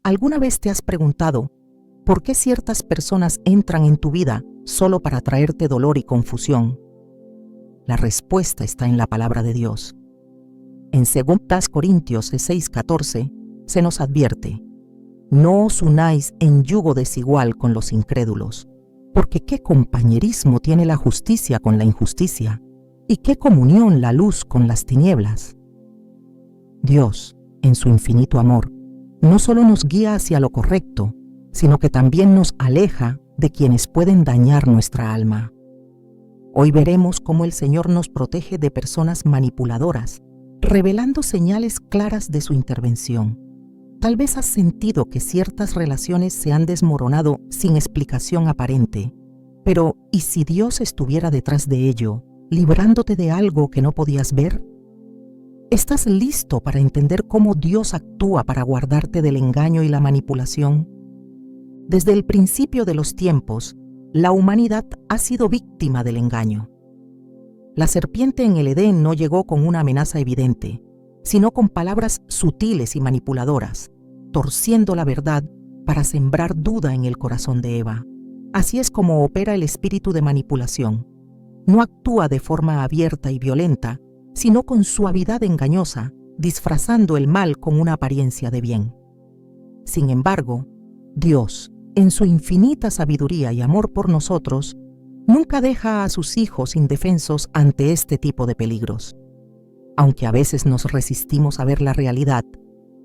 ¿Alguna vez te has preguntado por qué ciertas personas entran en tu vida solo para traerte dolor y confusión? La respuesta está en la palabra de Dios. En 2 Corintios 6:14 se nos advierte: no os unáis en yugo desigual con los incrédulos, porque qué compañerismo tiene la justicia con la injusticia, y qué comunión la luz con las tinieblas. Dios, en su infinito amor, no solo nos guía hacia lo correcto, sino que también nos aleja de quienes pueden dañar nuestra alma. Hoy veremos cómo el Señor nos protege de personas manipuladoras, revelando señales claras de su intervención. Tal vez has sentido que ciertas relaciones se han desmoronado sin explicación aparente, pero ¿y si Dios estuviera detrás de ello, librándote de algo que no podías ver? ¿Estás listo para entender cómo Dios actúa para guardarte del engaño y la manipulación? Desde el principio de los tiempos, la humanidad ha sido víctima del engaño. La serpiente en el Edén no llegó con una amenaza evidente, sino con palabras sutiles y manipuladoras, torciendo la verdad para sembrar duda en el corazón de Eva. Así es como opera el espíritu de manipulación. No actúa de forma abierta y violenta, sino con suavidad engañosa, disfrazando el mal con una apariencia de bien. Sin embargo, Dios, en su infinita sabiduría y amor por nosotros, nunca deja a sus hijos indefensos ante este tipo de peligros. Aunque a veces nos resistimos a ver la realidad,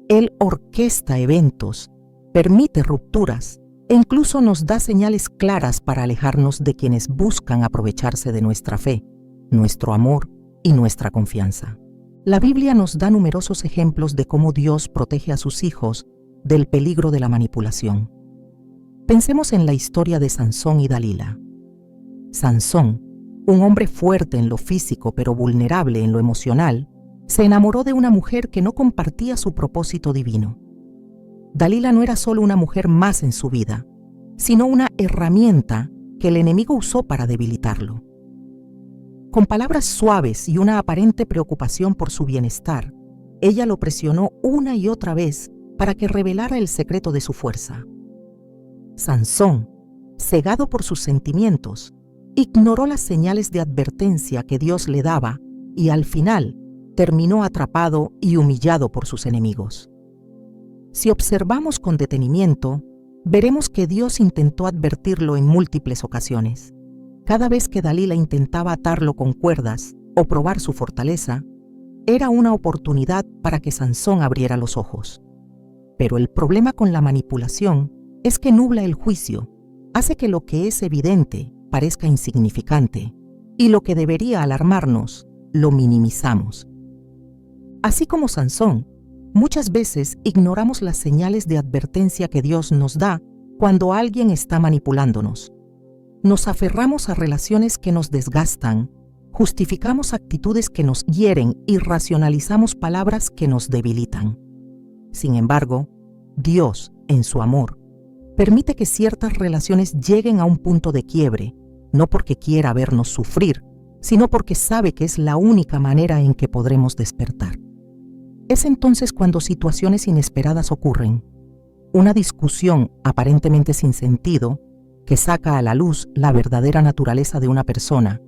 Él orquesta eventos, permite rupturas e incluso nos da señales claras para alejarnos de quienes buscan aprovecharse de nuestra fe, nuestro amor y nuestra confianza. La Biblia nos da numerosos ejemplos de cómo Dios protege a sus hijos del peligro de la manipulación. Pensemos en la historia de Sansón y Dalila. Sansón, un hombre fuerte en lo físico pero vulnerable en lo emocional, se enamoró de una mujer que no compartía su propósito divino. Dalila no era solo una mujer más en su vida, sino una herramienta que el enemigo usó para debilitarlo. Con palabras suaves y una aparente preocupación por su bienestar, ella lo presionó una y otra vez para que revelara el secreto de su fuerza. Sansón, cegado por sus sentimientos, ignoró las señales de advertencia que Dios le daba y al final terminó atrapado y humillado por sus enemigos. Si observamos con detenimiento, veremos que Dios intentó advertirlo en múltiples ocasiones. Cada vez que Dalila intentaba atarlo con cuerdas o probar su fortaleza, era una oportunidad para que Sansón abriera los ojos. Pero el problema con la manipulación es que nubla el juicio, hace que lo que es evidente parezca insignificante y lo que debería alarmarnos lo minimizamos. Así como Sansón, muchas veces ignoramos las señales de advertencia que Dios nos da cuando alguien está manipulándonos. Nos aferramos a relaciones que nos desgastan, justificamos actitudes que nos hieren y racionalizamos palabras que nos debilitan. Sin embargo, Dios, en su amor, permite que ciertas relaciones lleguen a un punto de quiebre, no porque quiera vernos sufrir, sino porque sabe que es la única manera en que podremos despertar. Es entonces cuando situaciones inesperadas ocurren. Una discusión aparentemente sin sentido, que saca a la luz la verdadera naturaleza de una persona,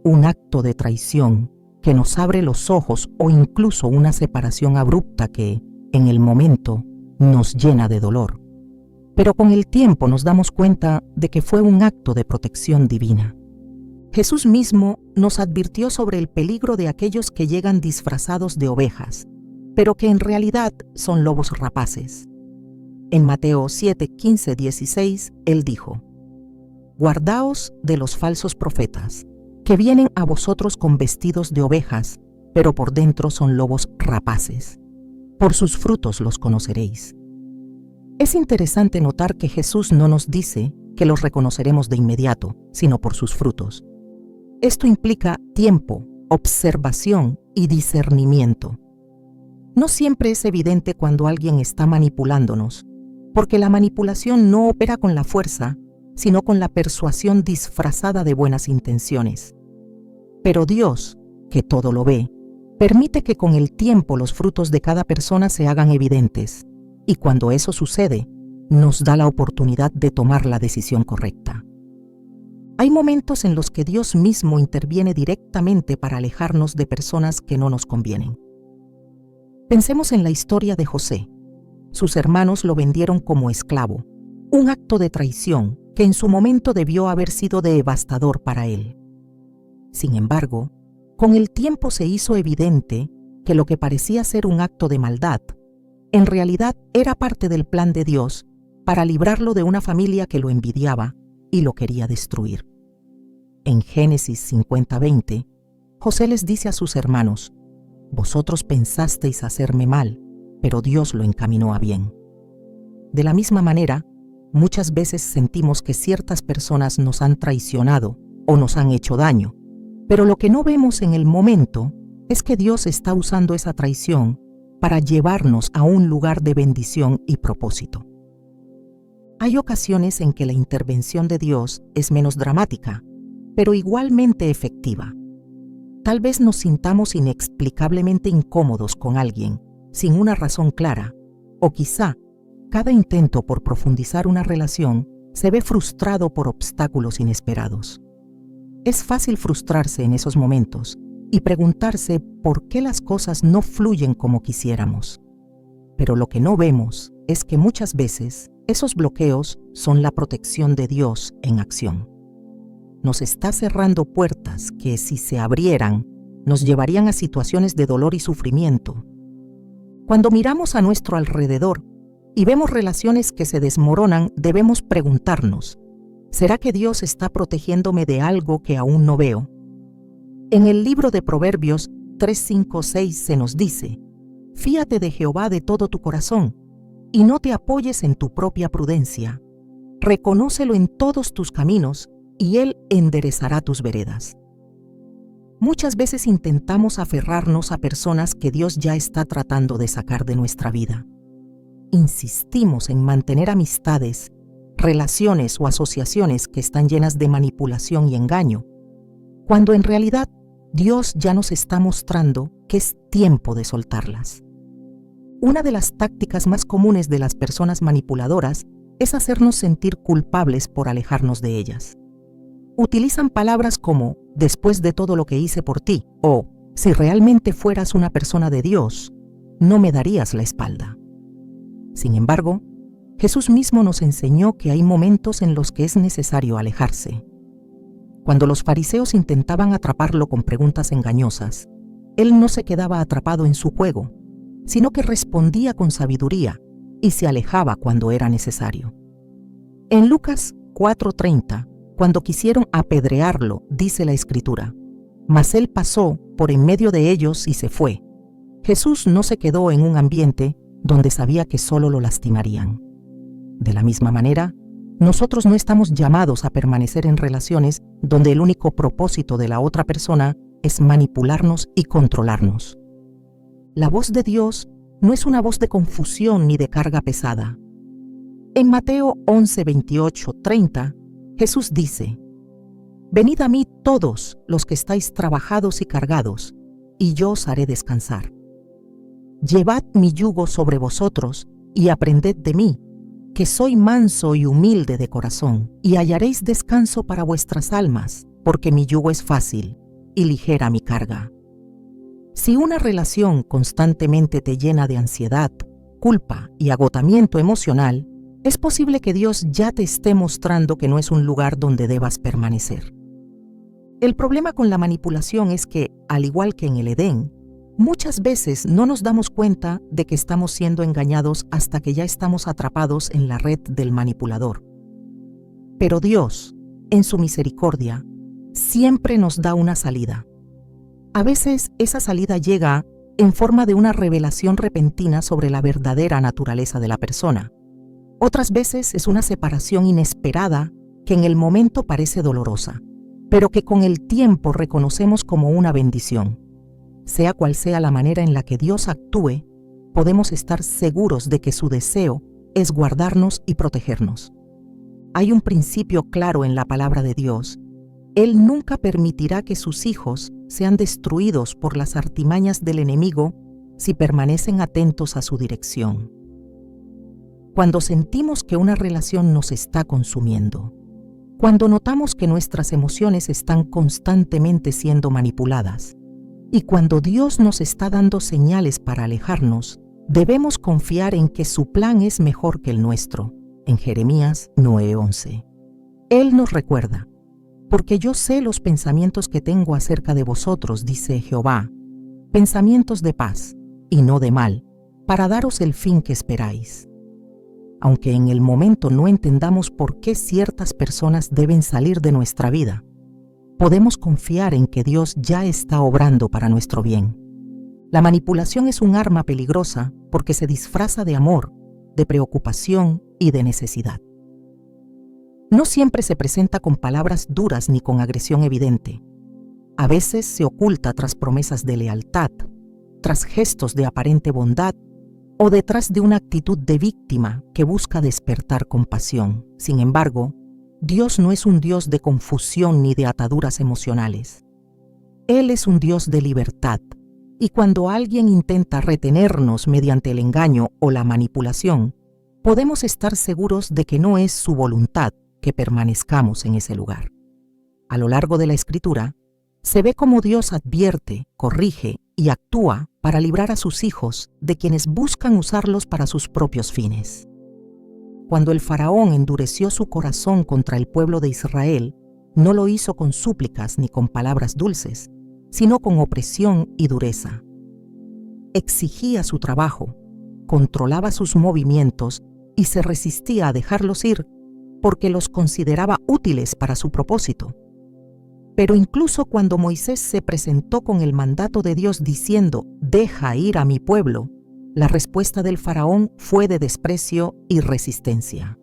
un acto de traición que nos abre los ojos o incluso una separación abrupta que, en el momento, nos llena de dolor. Pero con el tiempo nos damos cuenta de que fue un acto de protección divina. Jesús mismo nos advirtió sobre el peligro de aquellos que llegan disfrazados de ovejas, pero que en realidad son lobos rapaces. En Mateo 7, 15, 16, Él dijo: Guardaos de los falsos profetas, que vienen a vosotros con vestidos de ovejas, pero por dentro son lobos rapaces. Por sus frutos los conoceréis. Es interesante notar que Jesús no nos dice que los reconoceremos de inmediato, sino por sus frutos. Esto implica tiempo, observación y discernimiento. No siempre es evidente cuando alguien está manipulándonos, porque la manipulación no opera con la fuerza, sino con la persuasión disfrazada de buenas intenciones. Pero Dios, que todo lo ve, permite que con el tiempo los frutos de cada persona se hagan evidentes, Y cuando eso sucede, nos da la oportunidad de tomar la decisión correcta. Hay momentos en los que Dios mismo interviene directamente para alejarnos de personas que no nos convienen. Pensemos en la historia de José. Sus hermanos lo vendieron como esclavo, un acto de traición que en su momento debió haber sido devastador para él. Sin embargo, con el tiempo se hizo evidente que lo que parecía ser un acto de maldad, en realidad era parte del plan de Dios para librarlo de una familia que lo envidiaba y lo quería destruir. En Génesis 50:20, José les dice a sus hermanos: «Vosotros pensasteis hacerme mal, pero Dios lo encaminó a bien». De la misma manera, muchas veces sentimos que ciertas personas nos han traicionado o nos han hecho daño, pero lo que no vemos en el momento es que Dios está usando esa traición para llevarnos a un lugar de bendición y propósito. Hay ocasiones en que la intervención de Dios es menos dramática, pero igualmente efectiva. Tal vez nos sintamos inexplicablemente incómodos con alguien, sin una razón clara, o quizá cada intento por profundizar una relación se ve frustrado por obstáculos inesperados. Es fácil frustrarse en esos momentos y preguntarse por qué las cosas no fluyen como quisiéramos. Pero lo que no vemos es que muchas veces esos bloqueos son la protección de Dios en acción. Nos está cerrando puertas que, si se abrieran, nos llevarían a situaciones de dolor y sufrimiento. Cuando miramos a nuestro alrededor y vemos relaciones que se desmoronan, debemos preguntarnos: ¿será que Dios está protegiéndome de algo que aún no veo? En el libro de Proverbios 3:5-6 se nos dice: «Fíate de Jehová de todo tu corazón, y no te apoyes en tu propia prudencia. Reconócelo en todos tus caminos, y Él enderezará tus veredas». Muchas veces intentamos aferrarnos a personas que Dios ya está tratando de sacar de nuestra vida. Insistimos en mantener amistades, relaciones o asociaciones que están llenas de manipulación y engaño, cuando en realidad Dios ya nos está mostrando que es tiempo de soltarlas. Una de las tácticas más comunes de las personas manipuladoras es hacernos sentir culpables por alejarnos de ellas. Utilizan palabras como «después de todo lo que hice por ti» o «si realmente fueras una persona de Dios, no me darías la espalda». Sin embargo, Jesús mismo nos enseñó que hay momentos en los que es necesario alejarse. Cuando los fariseos intentaban atraparlo con preguntas engañosas, Él no se quedaba atrapado en su juego, sino que respondía con sabiduría y se alejaba cuando era necesario. En Lucas 4:30, cuando quisieron apedrearlo, dice la Escritura: «Mas él pasó por en medio de ellos y se fue». Jesús no se quedó en un ambiente donde sabía que solo lo lastimarían. De la misma manera, nosotros no estamos llamados a permanecer en relaciones donde el único propósito de la otra persona es manipularnos y controlarnos. La voz de Dios no es una voz de confusión ni de carga pesada. En Mateo 11:28-30, Jesús dice: «Venid a mí todos los que estáis trabajados y cargados, y yo os haré descansar. Llevad mi yugo sobre vosotros y aprended de mí, que soy manso y humilde de corazón, y hallaréis descanso para vuestras almas, porque mi yugo es fácil y ligera mi carga». Si una relación constantemente te llena de ansiedad, culpa y agotamiento emocional, es posible que Dios ya te esté mostrando que no es un lugar donde debas permanecer. El problema con la manipulación es que, al igual que en el Edén, muchas veces no nos damos cuenta de que estamos siendo engañados hasta que ya estamos atrapados en la red del manipulador. Pero Dios, en su misericordia, siempre nos da una salida. A veces esa salida llega en forma de una revelación repentina sobre la verdadera naturaleza de la persona. Otras veces es una separación inesperada que en el momento parece dolorosa, pero que con el tiempo reconocemos como una bendición. Sea cual sea la manera en la que Dios actúe, podemos estar seguros de que su deseo es guardarnos y protegernos. Hay un principio claro en la palabra de Dios: Él nunca permitirá que sus hijos sean destruidos por las artimañas del enemigo si permanecen atentos a su dirección. cuando sentimos que una relación nos está consumiendo, cuando notamos que nuestras emociones están constantemente siendo manipuladas y cuando Dios nos está dando señales para alejarnos, debemos confiar en que su plan es mejor que el nuestro. En Jeremías 9:11. Él nos recuerda: porque yo sé los pensamientos que tengo acerca de vosotros, dice Jehová, pensamientos de paz y no de mal, para daros el fin que esperáis. Aunque en el momento no entendamos por qué ciertas personas deben salir de nuestra vida, podemos confiar en que Dios ya está obrando para nuestro bien. La manipulación es un arma peligrosa porque se disfraza de amor, de preocupación y de necesidad. No siempre se presenta con palabras duras ni con agresión evidente. A veces se oculta tras promesas de lealtad, tras gestos de aparente bondad o detrás de una actitud de víctima que busca despertar compasión. Sin embargo, Dios no es un Dios de confusión ni de ataduras emocionales. Él es un Dios de libertad, y cuando alguien intenta retenernos mediante el engaño o la manipulación, podemos estar seguros de que no es su voluntad que permanezcamos en ese lugar. A lo largo de la Escritura, se ve cómo Dios advierte, corrige y actúa para librar a sus hijos de quienes buscan usarlos para sus propios fines. Cuando el faraón endureció su corazón contra el pueblo de Israel, no lo hizo con súplicas ni con palabras dulces, sino con opresión y dureza. Exigía su trabajo, controlaba sus movimientos y se resistía a dejarlos ir porque los consideraba útiles para su propósito. Pero incluso cuando Moisés se presentó con el mandato de Dios diciendo: «Deja ir a mi pueblo», la respuesta del faraón fue de desprecio y resistencia.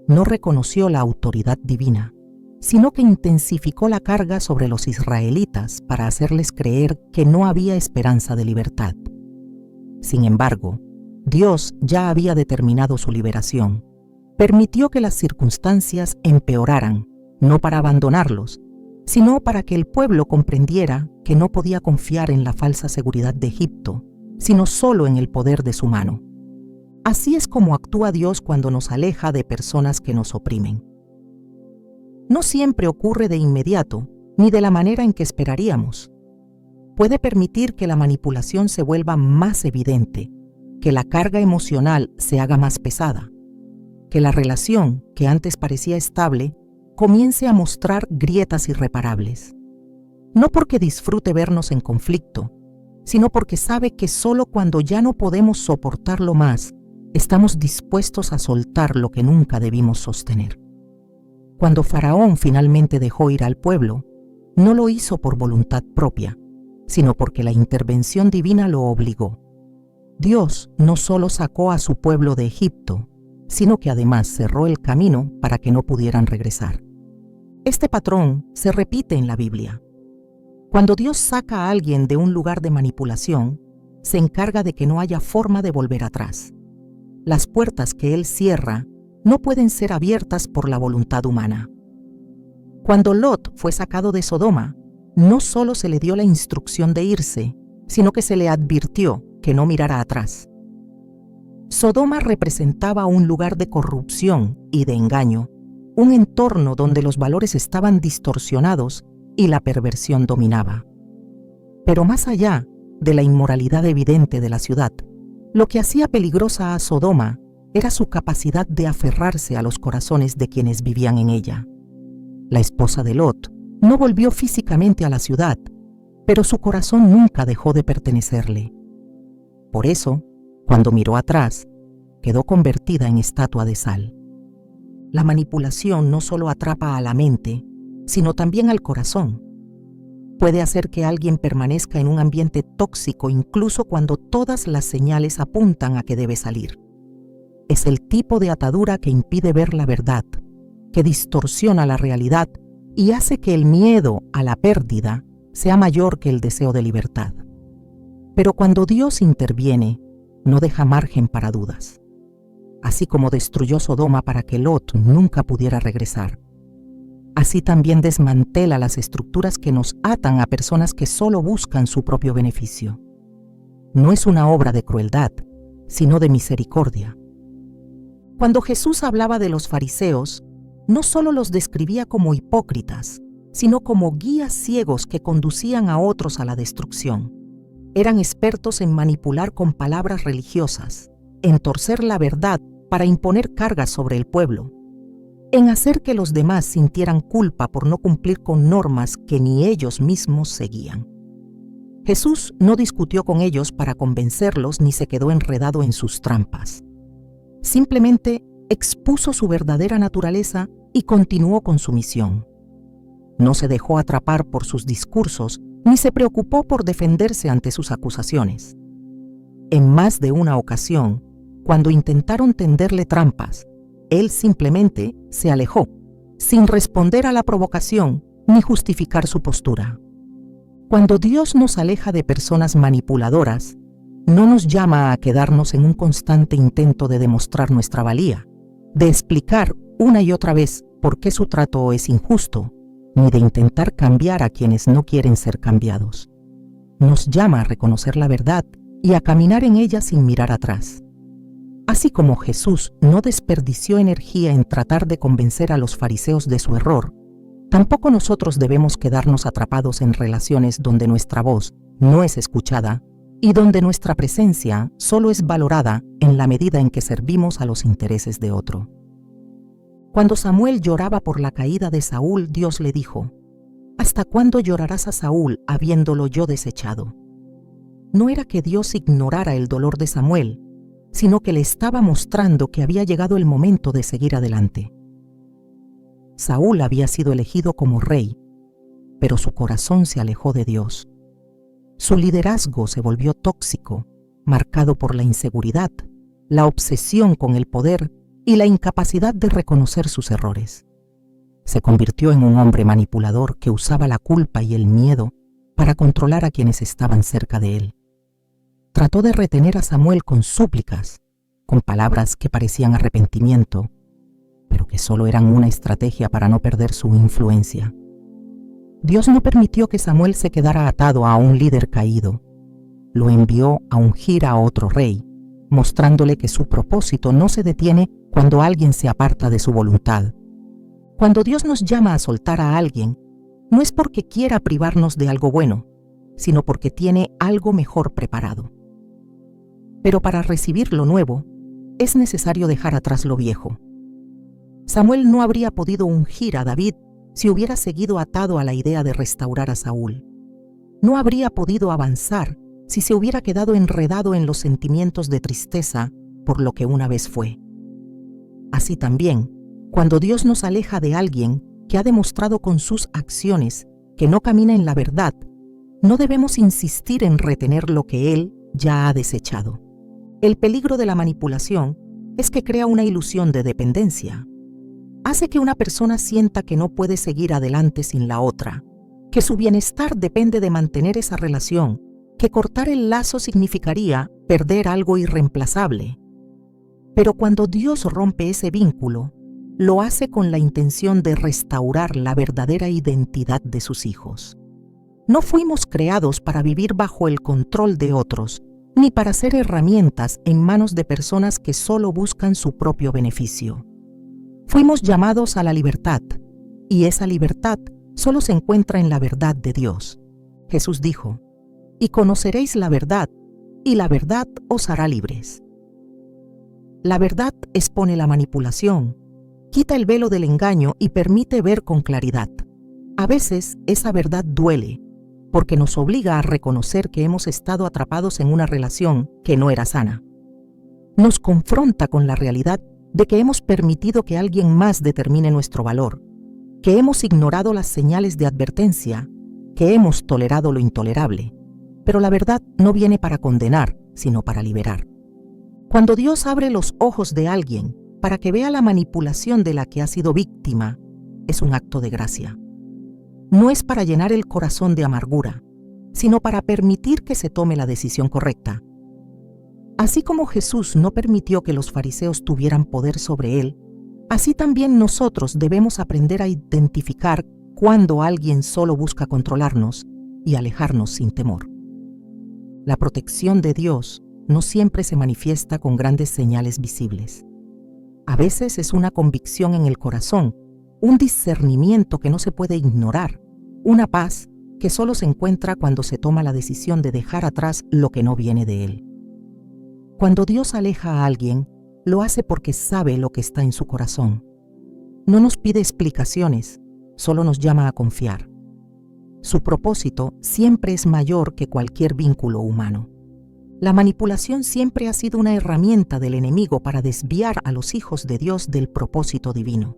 No reconoció la autoridad divina, sino que intensificó la carga sobre los israelitas para hacerles creer que no había esperanza de libertad. Sin embargo, Dios ya había determinado su liberación. Permitió que las circunstancias empeoraran, no para abandonarlos, sino para que el pueblo comprendiera que no podía confiar en la falsa seguridad de Egipto, sino solo en el poder de su mano. Así es como actúa Dios cuando nos aleja de personas que nos oprimen. No siempre ocurre de inmediato, ni de la manera en que esperaríamos. Puede permitir que la manipulación se vuelva más evidente, que la carga emocional se haga más pesada, que la relación, que antes parecía estable, comience a mostrar grietas irreparables. No porque disfrute vernos en conflicto, sino porque sabe que solo cuando ya no podemos soportarlo más, estamos dispuestos a soltar lo que nunca debimos sostener. Cuando Faraón finalmente dejó ir al pueblo, no lo hizo por voluntad propia, sino porque la intervención divina lo obligó. Dios no solo sacó a su pueblo de Egipto, sino que además cerró el camino para que no pudieran regresar. Este patrón se repite en la Biblia. Cuando Dios saca a alguien de un lugar de manipulación, se encarga de que no haya forma de volver atrás. Las puertas que Él cierra no pueden ser abiertas por la voluntad humana. Cuando Lot fue sacado de Sodoma, no solo se le dio la instrucción de irse, sino que se le advirtió que no mirara atrás. Sodoma representaba un lugar de corrupción y de engaño, un entorno donde los valores estaban distorsionados y la perversión dominaba. Pero más allá de la inmoralidad evidente de la ciudad, lo que hacía peligrosa a Sodoma era su capacidad de aferrarse a los corazones de quienes vivían en ella. La esposa de Lot no volvió físicamente a la ciudad, pero su corazón nunca dejó de pertenecerle. Por eso, cuando miró atrás, quedó convertida en estatua de sal. La manipulación no solo atrapa a la mente, sino también al corazón. Puede hacer que alguien permanezca en un ambiente tóxico incluso cuando todas las señales apuntan a que debe salir. Es el tipo de atadura que impide ver la verdad, que distorsiona la realidad y hace que el miedo a la pérdida sea mayor que el deseo de libertad. Pero cuando Dios interviene, no deja margen para dudas. Así como destruyó Sodoma para que Lot nunca pudiera regresar, así también desmantela las estructuras que nos atan a personas que solo buscan su propio beneficio. No es una obra de crueldad, sino de misericordia. Cuando Jesús hablaba de los fariseos, no solo los describía como hipócritas, sino como guías ciegos que conducían a otros a la destrucción. Eran expertos en manipular con palabras religiosas, en torcer la verdad para imponer cargas sobre el pueblo, en hacer que los demás sintieran culpa por no cumplir con normas que ni ellos mismos seguían. Jesús no discutió con ellos para convencerlos ni se quedó enredado en sus trampas. Simplemente expuso su verdadera naturaleza y continuó con su misión. No se dejó atrapar por sus discursos ni se preocupó por defenderse ante sus acusaciones. En más de una ocasión, cuando intentaron tenderle trampas, él simplemente se alejó, sin responder a la provocación ni justificar su postura. Cuando Dios nos aleja de personas manipuladoras, no nos llama a quedarnos en un constante intento de demostrar nuestra valía, de explicar una y otra vez por qué su trato es injusto, ni de intentar cambiar a quienes no quieren ser cambiados. Nos llama a reconocer la verdad y a caminar en ella sin mirar atrás. Así como Jesús no desperdició energía en tratar de convencer a los fariseos de su error, tampoco nosotros debemos quedarnos atrapados en relaciones donde nuestra voz no es escuchada y donde nuestra presencia solo es valorada en la medida en que servimos a los intereses de otro. Cuando Samuel lloraba por la caída de Saúl, Dios le dijo: ¿Hasta cuándo llorarás a Saúl habiéndolo yo desechado? No era que Dios ignorara el dolor de Samuel, sino que le estaba mostrando que había llegado el momento de seguir adelante. Saúl había sido elegido como rey, pero su corazón se alejó de Dios. Su liderazgo se volvió tóxico, marcado por la inseguridad, la obsesión con el poder y la incapacidad de reconocer sus errores. Se convirtió en un hombre manipulador que usaba la culpa y el miedo para controlar a quienes estaban cerca de él. Trató de retener a Samuel con súplicas, con palabras que parecían arrepentimiento, pero que solo eran una estrategia para no perder su influencia. Dios no permitió que Samuel se quedara atado a un líder caído. Lo envió a ungir a otro rey, mostrándole que su propósito no se detiene cuando alguien se aparta de su voluntad. Cuando Dios nos llama a soltar a alguien, no es porque quiera privarnos de algo bueno, sino porque tiene algo mejor preparado. Pero para recibir lo nuevo, es necesario dejar atrás lo viejo. Samuel no habría podido ungir a David si hubiera seguido atado a la idea de restaurar a Saúl. No habría podido avanzar si se hubiera quedado enredado en los sentimientos de tristeza por lo que una vez fue. Así también, cuando Dios nos aleja de alguien que ha demostrado con sus acciones que no camina en la verdad, no debemos insistir en retener lo que Él ya ha desechado. El peligro de la manipulación es que crea una ilusión de dependencia. Hace que una persona sienta que no puede seguir adelante sin la otra, que su bienestar depende de mantener esa relación, que cortar el lazo significaría perder algo irreemplazable. Pero cuando Dios rompe ese vínculo, lo hace con la intención de restaurar la verdadera identidad de sus hijos. No fuimos creados para vivir bajo el control de otros, ni para ser herramientas en manos de personas que solo buscan su propio beneficio. Fuimos llamados a la libertad, y esa libertad solo se encuentra en la verdad de Dios. Jesús dijo: «Y conoceréis la verdad, y la verdad os hará libres». La verdad expone la manipulación, quita el velo del engaño y permite ver con claridad. A veces esa verdad duele, porque nos obliga a reconocer que hemos estado atrapados en una relación que no era sana. Nos confronta con la realidad de que hemos permitido que alguien más determine nuestro valor, que hemos ignorado las señales de advertencia, que hemos tolerado lo intolerable. Pero la verdad no viene para condenar, sino para liberar. Cuando Dios abre los ojos de alguien para que vea la manipulación de la que ha sido víctima, es un acto de gracia. No es para llenar el corazón de amargura, sino para permitir que se tome la decisión correcta. Así como Jesús no permitió que los fariseos tuvieran poder sobre él, así también nosotros debemos aprender a identificar cuando alguien solo busca controlarnos y alejarnos sin temor. La protección de Dios no siempre se manifiesta con grandes señales visibles. A veces es una convicción en el corazón, un discernimiento que no se puede ignorar, una paz que solo se encuentra cuando se toma la decisión de dejar atrás lo que no viene de él. Cuando Dios aleja a alguien, lo hace porque sabe lo que está en su corazón. No nos pide explicaciones, solo nos llama a confiar. Su propósito siempre es mayor que cualquier vínculo humano. La manipulación siempre ha sido una herramienta del enemigo para desviar a los hijos de Dios del propósito divino.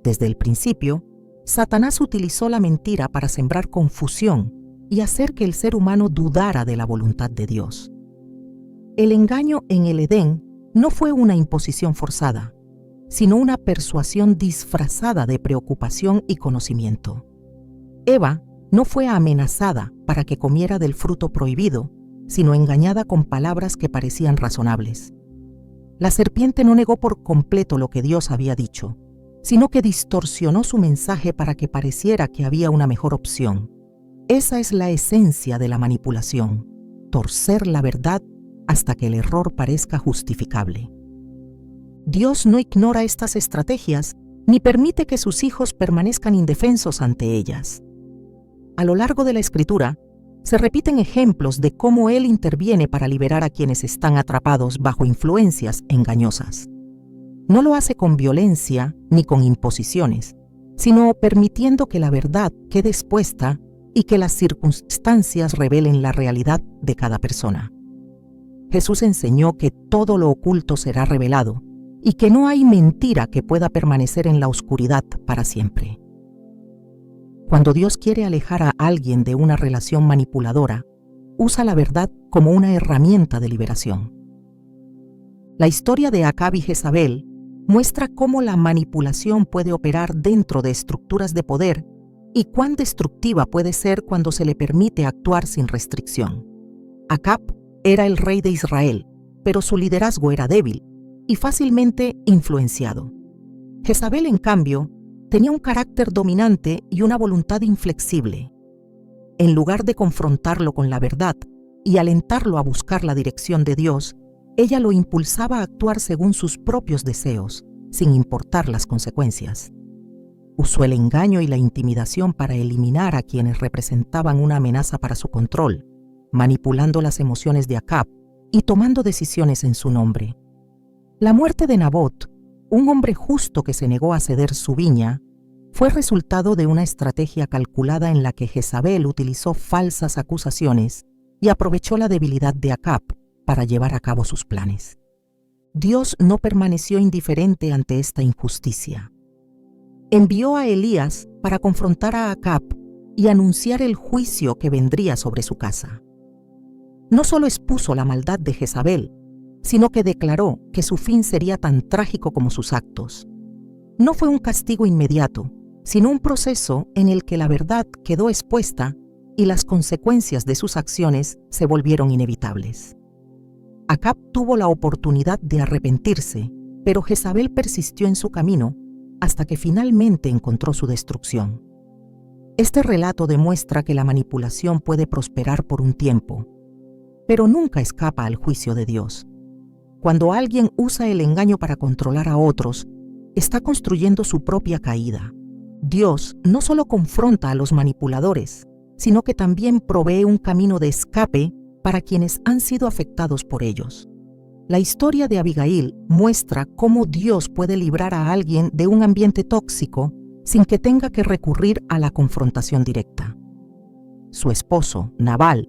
Desde el principio, Satanás utilizó la mentira para sembrar confusión y hacer que el ser humano dudara de la voluntad de Dios. El engaño en el Edén no fue una imposición forzada, sino una persuasión disfrazada de preocupación y conocimiento. Eva no fue amenazada para que comiera del fruto prohibido, sino engañada con palabras que parecían razonables. La serpiente no negó por completo lo que Dios había dicho, sino que distorsionó su mensaje para que pareciera que había una mejor opción. Esa es la esencia de la manipulación, torcer la verdad hasta que el error parezca justificable. Dios no ignora estas estrategias ni permite que sus hijos permanezcan indefensos ante ellas. A lo largo de la Escritura, se repiten ejemplos de cómo Él interviene para liberar a quienes están atrapados bajo influencias engañosas. No lo hace con violencia ni con imposiciones, sino permitiendo que la verdad quede expuesta y que las circunstancias revelen la realidad de cada persona. Jesús enseñó que todo lo oculto será revelado y que no hay mentira que pueda permanecer en la oscuridad para siempre. Cuando Dios quiere alejar a alguien de una relación manipuladora, usa la verdad como una herramienta de liberación. La historia de Acab y Jezabel muestra cómo la manipulación puede operar dentro de estructuras de poder y cuán destructiva puede ser cuando se le permite actuar sin restricción. Acab era el rey de Israel, pero su liderazgo era débil y fácilmente influenciado. Jezabel, en cambio, tenía un carácter dominante y una voluntad inflexible. En lugar de confrontarlo con la verdad y alentarlo a buscar la dirección de Dios, ella lo impulsaba a actuar según sus propios deseos, sin importar las consecuencias. Usó el engaño y la intimidación para eliminar a quienes representaban una amenaza para su control, manipulando las emociones de Acab y tomando decisiones en su nombre. La muerte de Nabot, un hombre justo que se negó a ceder su viña, fue resultado de una estrategia calculada en la que Jezabel utilizó falsas acusaciones y aprovechó la debilidad de Acab para llevar a cabo sus planes. Dios no permaneció indiferente ante esta injusticia. Envió a Elías para confrontar a Acab y anunciar el juicio que vendría sobre su casa. No solo expuso la maldad de Jezabel, sino que declaró que su fin sería tan trágico como sus actos. No fue un castigo inmediato, sino un proceso en el que la verdad quedó expuesta y las consecuencias de sus acciones se volvieron inevitables. Acab tuvo la oportunidad de arrepentirse, pero Jezabel persistió en su camino hasta que finalmente encontró su destrucción. Este relato demuestra que la manipulación puede prosperar por un tiempo, pero nunca escapa al juicio de Dios. Cuando alguien usa el engaño para controlar a otros, está construyendo su propia caída. Dios no solo confronta a los manipuladores, sino que también provee un camino de escape para quienes han sido afectados por ellos. La historia de Abigail muestra cómo Dios puede librar a alguien de un ambiente tóxico sin que tenga que recurrir a la confrontación directa. Su esposo, Nabal,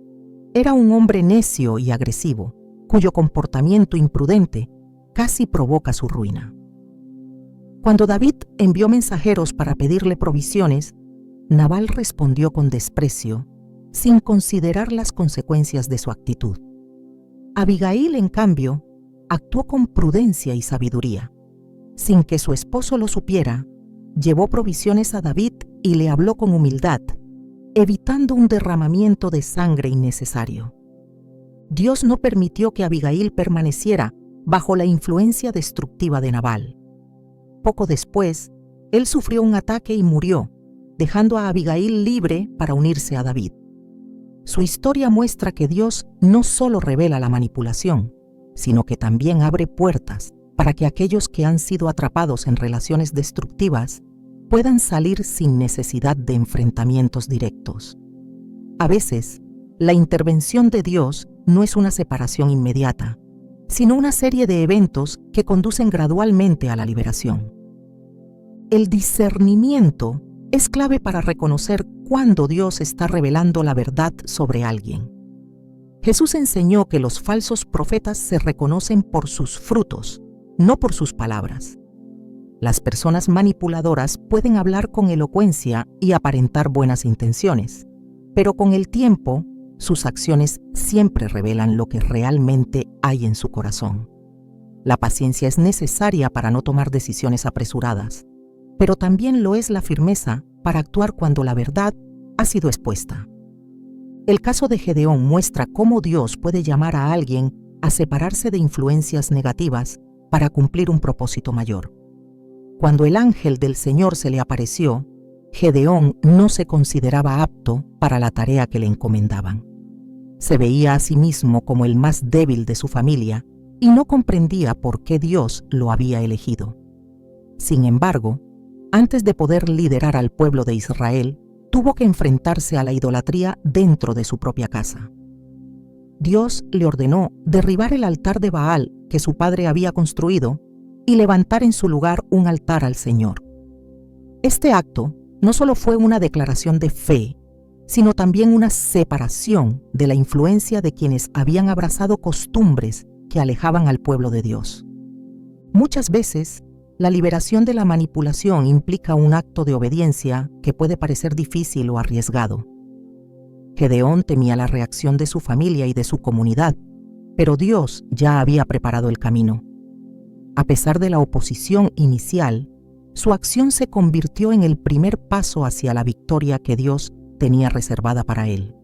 era un hombre necio y agresivo, cuyo comportamiento imprudente casi provoca su ruina. Cuando David envió mensajeros para pedirle provisiones, Nabal respondió con desprecio, sin considerar las consecuencias de su actitud. Abigail, en cambio, actuó con prudencia y sabiduría. Sin que su esposo lo supiera, llevó provisiones a David y le habló con humildad, evitando un derramamiento de sangre innecesario. Dios no permitió que Abigail permaneciera bajo la influencia destructiva de Nabal. Poco después, él sufrió un ataque y murió, dejando a Abigail libre para unirse a David. Su historia muestra que Dios no solo revela la manipulación, sino que también abre puertas para que aquellos que han sido atrapados en relaciones destructivas puedan salir sin necesidad de enfrentamientos directos. A veces, la intervención de Dios no es una separación inmediata, sino una serie de eventos que conducen gradualmente a la liberación. El discernimiento es clave para reconocer cuándo Dios está revelando la verdad sobre alguien. Jesús enseñó que los falsos profetas se reconocen por sus frutos, no por sus palabras. Las personas manipuladoras pueden hablar con elocuencia y aparentar buenas intenciones, pero con el tiempo, sus acciones siempre revelan lo que realmente hay en su corazón. La paciencia es necesaria para no tomar decisiones apresuradas, pero también lo es la firmeza para actuar cuando la verdad ha sido expuesta. El caso de Gedeón muestra cómo Dios puede llamar a alguien a separarse de influencias negativas para cumplir un propósito mayor. Cuando el ángel del Señor se le apareció, Gedeón no se consideraba apto para la tarea que le encomendaban. Se veía a sí mismo como el más débil de su familia y no comprendía por qué Dios lo había elegido. Sin embargo, antes de poder liderar al pueblo de Israel, tuvo que enfrentarse a la idolatría dentro de su propia casa. Dios le ordenó derribar el altar de Baal que su padre había construido y levantar en su lugar un altar al Señor. Este acto no solo fue una declaración de fe, sino también una separación de la influencia de quienes habían abrazado costumbres que alejaban al pueblo de Dios. Muchas veces, la liberación de la manipulación implica un acto de obediencia que puede parecer difícil o arriesgado. Gedeón temía la reacción de su familia y de su comunidad, pero Dios ya había preparado el camino. A pesar de la oposición inicial, su acción se convirtió en el primer paso hacia la victoria que Dios tenía reservada para él.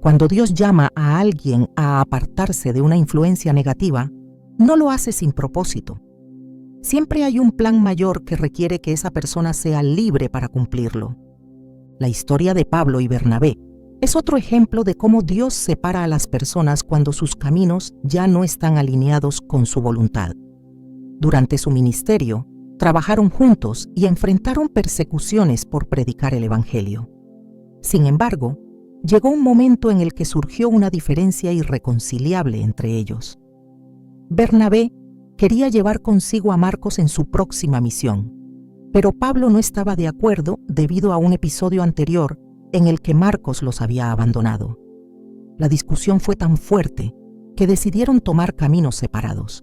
Cuando Dios llama a alguien a apartarse de una influencia negativa, no lo hace sin propósito. Siempre hay un plan mayor que requiere que esa persona sea libre para cumplirlo. La historia de Pablo y Bernabé es otro ejemplo de cómo Dios separa a las personas cuando sus caminos ya no están alineados con su voluntad. Durante su ministerio, trabajaron juntos y enfrentaron persecuciones por predicar el Evangelio. Sin embargo, llegó un momento en el que surgió una diferencia irreconciliable entre ellos. Bernabé quería llevar consigo a Marcos en su próxima misión, pero Pablo no estaba de acuerdo debido a un episodio anterior en el que Marcos los había abandonado. La discusión fue tan fuerte que decidieron tomar caminos separados.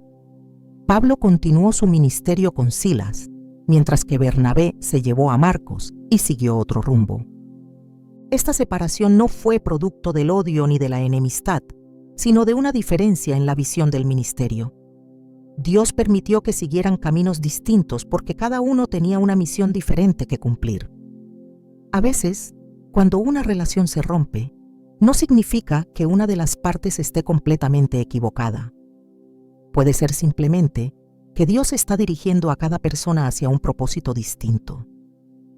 Pablo continuó su ministerio con Silas, mientras que Bernabé se llevó a Marcos y siguió otro rumbo. Esta separación no fue producto del odio ni de la enemistad, sino de una diferencia en la visión del ministerio. Dios permitió que siguieran caminos distintos porque cada uno tenía una misión diferente que cumplir. A veces, cuando una relación se rompe, no significa que una de las partes esté completamente equivocada. Puede ser simplemente que Dios está dirigiendo a cada persona hacia un propósito distinto.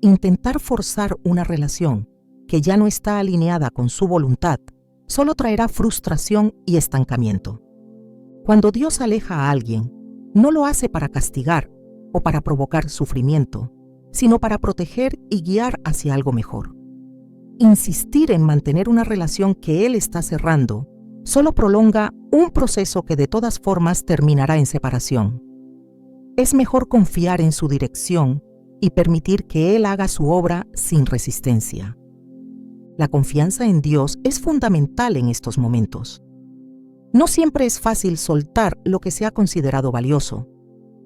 Intentar forzar una relación que ya no está alineada con su voluntad solo traerá frustración y estancamiento. Cuando Dios aleja a alguien, no lo hace para castigar o para provocar sufrimiento, sino para proteger y guiar hacia algo mejor. Insistir en mantener una relación que Él está cerrando solo prolonga un proceso que de todas formas terminará en separación. Es mejor confiar en su dirección y permitir que Él haga su obra sin resistencia. La confianza en Dios es fundamental en estos momentos. No siempre es fácil soltar lo que se ha considerado valioso,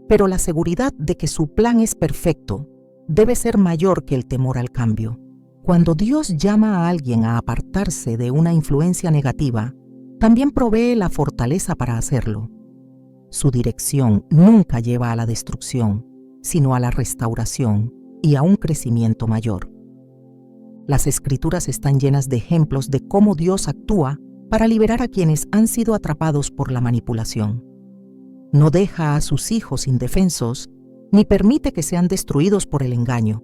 pero la seguridad de que su plan es perfecto debe ser mayor que el temor al cambio. Cuando Dios llama a alguien a apartarse de una influencia negativa, también provee la fortaleza para hacerlo. Su dirección nunca lleva a la destrucción, sino a la restauración y a un crecimiento mayor. Las Escrituras están llenas de ejemplos de cómo Dios actúa para liberar a quienes han sido atrapados por la manipulación. No deja a sus hijos indefensos, ni permite que sean destruidos por el engaño.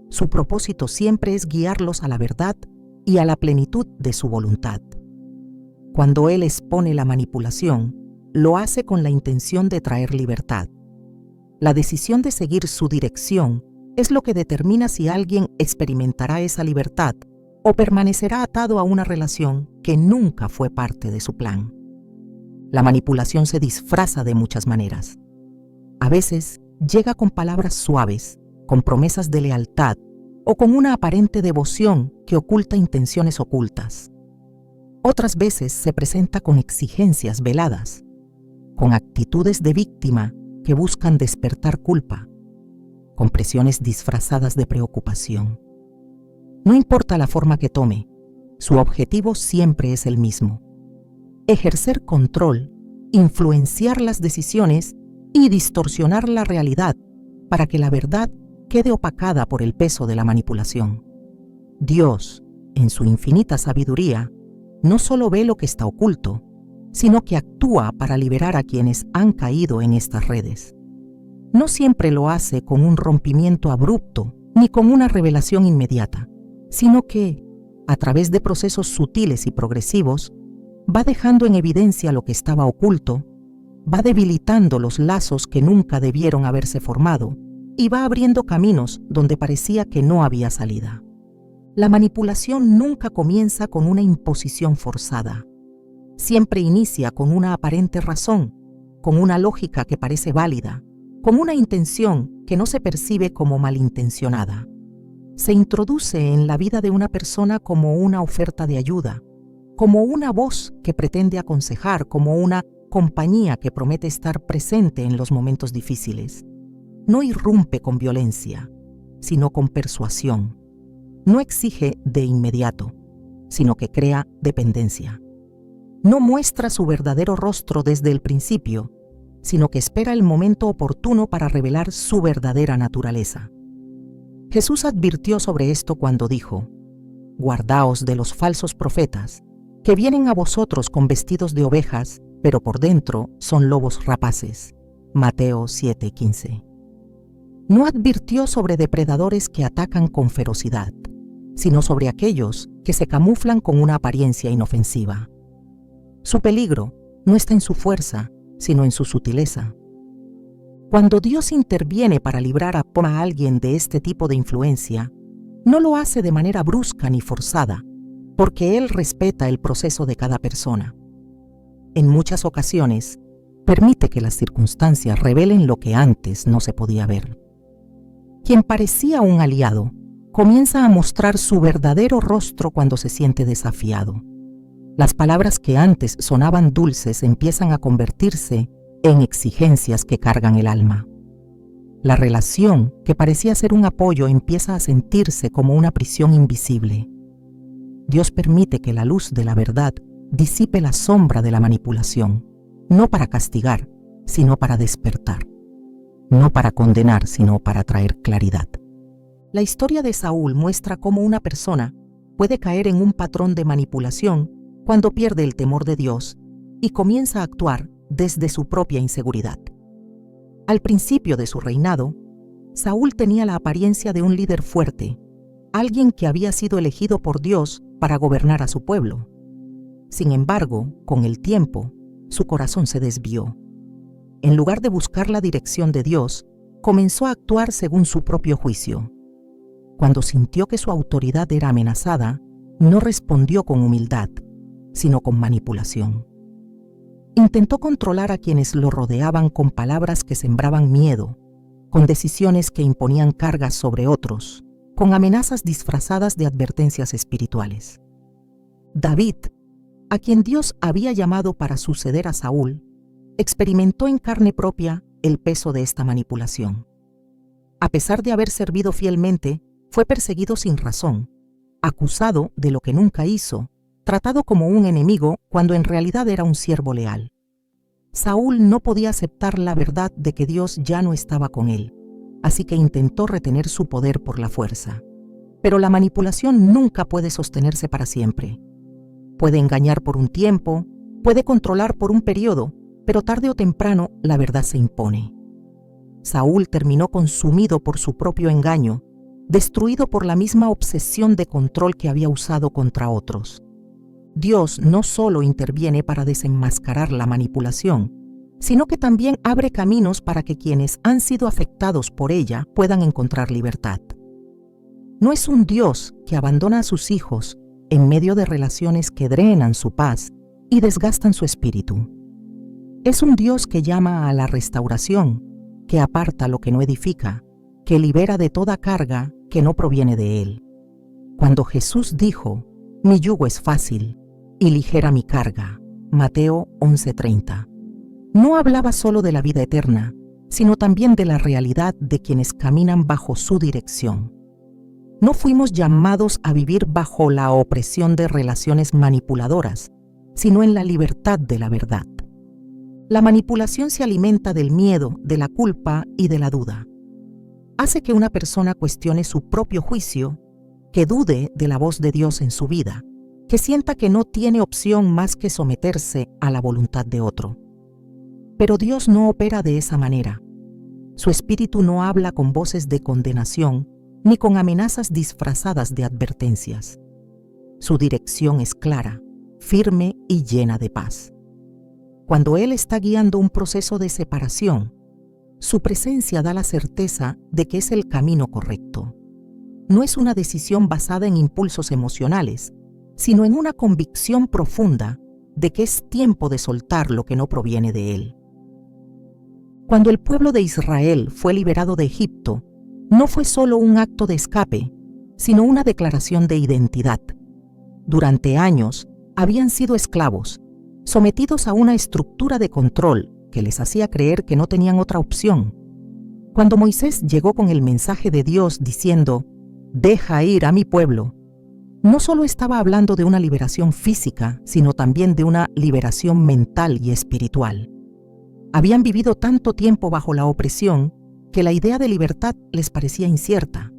Su propósito siempre es guiarlos a la verdad y a la plenitud de su voluntad. Cuando Él expone la manipulación, lo hace con la intención de traer libertad. La decisión de seguir su dirección es lo que determina si alguien experimentará esa libertad o permanecerá atado a una relación que nunca fue parte de su plan. La manipulación se disfraza de muchas maneras. A veces llega con palabras suaves, con promesas de lealtad o con una aparente devoción que oculta intenciones ocultas. Otras veces se presenta con exigencias veladas, con actitudes de víctima que buscan despertar culpa, con presiones disfrazadas de preocupación. No importa la forma que tome, su objetivo siempre es el mismo: ejercer control, influenciar las decisiones y distorsionar la realidad para que la verdad quede opacada por el peso de la manipulación. Dios, en su infinita sabiduría, no solo ve lo que está oculto, sino que actúa para liberar a quienes han caído en estas redes. No siempre lo hace con un rompimiento abrupto ni con una revelación inmediata, sino que, a través de procesos sutiles y progresivos, va dejando en evidencia lo que estaba oculto, va debilitando los lazos que nunca debieron haberse formado y va abriendo caminos donde parecía que no había salida. La manipulación nunca comienza con una imposición forzada. Siempre inicia con una aparente razón, con una lógica que parece válida, con una intención que no se percibe como malintencionada. Se introduce en la vida de una persona como una oferta de ayuda, como una voz que pretende aconsejar, como una compañía que promete estar presente en los momentos difíciles. No irrumpe con violencia, sino con persuasión. No exige de inmediato, sino que crea dependencia. No muestra su verdadero rostro desde el principio, sino que espera el momento oportuno para revelar su verdadera naturaleza. Jesús advirtió sobre esto cuando dijo: «Guardaos de los falsos profetas, que vienen a vosotros con vestidos de ovejas, pero por dentro son lobos rapaces». Mateo 7:15. No advirtió sobre depredadores que atacan con ferocidad, sino sobre aquellos que se camuflan con una apariencia inofensiva. Su peligro no está en su fuerza, sino en su sutileza. Cuando Dios interviene para librar a alguien de este tipo de influencia, no lo hace de manera brusca ni forzada, porque Él respeta el proceso de cada persona. En muchas ocasiones, permite que las circunstancias revelen lo que antes no se podía ver. Quien parecía un aliado, comienza a mostrar su verdadero rostro cuando se siente desafiado. Las palabras que antes sonaban dulces empiezan a convertirse en exigencias que cargan el alma. La relación, que parecía ser un apoyo, empieza a sentirse como una prisión invisible. Dios permite que la luz de la verdad disipe la sombra de la manipulación, no para castigar, sino para despertar. No para condenar, sino para traer claridad. La historia de Saúl muestra cómo una persona puede caer en un patrón de manipulación cuando pierde el temor de Dios y comienza a actuar desde su propia inseguridad. Al principio de su reinado, Saúl tenía la apariencia de un líder fuerte, alguien que había sido elegido por Dios para gobernar a su pueblo. Sin embargo, con el tiempo, su corazón se desvió. En lugar de buscar la dirección de Dios, comenzó a actuar según su propio juicio. Cuando sintió que su autoridad era amenazada, no respondió con humildad, sino con manipulación. Intentó controlar a quienes lo rodeaban con palabras que sembraban miedo, con decisiones que imponían cargas sobre otros, con amenazas disfrazadas de advertencias espirituales. David, a quien Dios había llamado para suceder a Saúl, experimentó en carne propia el peso de esta manipulación. A pesar de haber servido fielmente, fue perseguido sin razón, acusado de lo que nunca hizo, tratado como un enemigo cuando en realidad era un siervo leal. Saúl no podía aceptar la verdad de que Dios ya no estaba con él, así que intentó retener su poder por la fuerza. Pero la manipulación nunca puede sostenerse para siempre. Puede engañar por un tiempo, puede controlar por un periodo, pero tarde o temprano la verdad se impone. Saúl terminó consumido por su propio engaño, destruido por la misma obsesión de control que había usado contra otros. Dios no solo interviene para desenmascarar la manipulación, sino que también abre caminos para que quienes han sido afectados por ella puedan encontrar libertad. No es un Dios que abandona a sus hijos en medio de relaciones que drenan su paz y desgastan su espíritu. Es un Dios que llama a la restauración, que aparta lo que no edifica, que libera de toda carga que no proviene de Él. Cuando Jesús dijo, «Mi yugo es fácil y ligera mi carga», Mateo 11:30, no hablaba solo de la vida eterna, sino también de la realidad de quienes caminan bajo su dirección. No fuimos llamados a vivir bajo la opresión de relaciones manipuladoras, sino en la libertad de la verdad. La manipulación se alimenta del miedo, de la culpa y de la duda. Hace que una persona cuestione su propio juicio, que dude de la voz de Dios en su vida, que sienta que no tiene opción más que someterse a la voluntad de otro. Pero Dios no opera de esa manera. Su espíritu no habla con voces de condenación, ni con amenazas disfrazadas de advertencias. Su dirección es clara, firme y llena de paz. Cuando Él está guiando un proceso de separación, su presencia da la certeza de que es el camino correcto. No es una decisión basada en impulsos emocionales, sino en una convicción profunda de que es tiempo de soltar lo que no proviene de Él. Cuando el pueblo de Israel fue liberado de Egipto, no fue solo un acto de escape, sino una declaración de identidad. Durante años habían sido esclavos, sometidos a una estructura de control que les hacía creer que no tenían otra opción. Cuando Moisés llegó con el mensaje de Dios diciendo, «Deja ir a mi pueblo», no solo estaba hablando de una liberación física, sino también de una liberación mental y espiritual. Habían vivido tanto tiempo bajo la opresión que la idea de libertad les parecía incierta.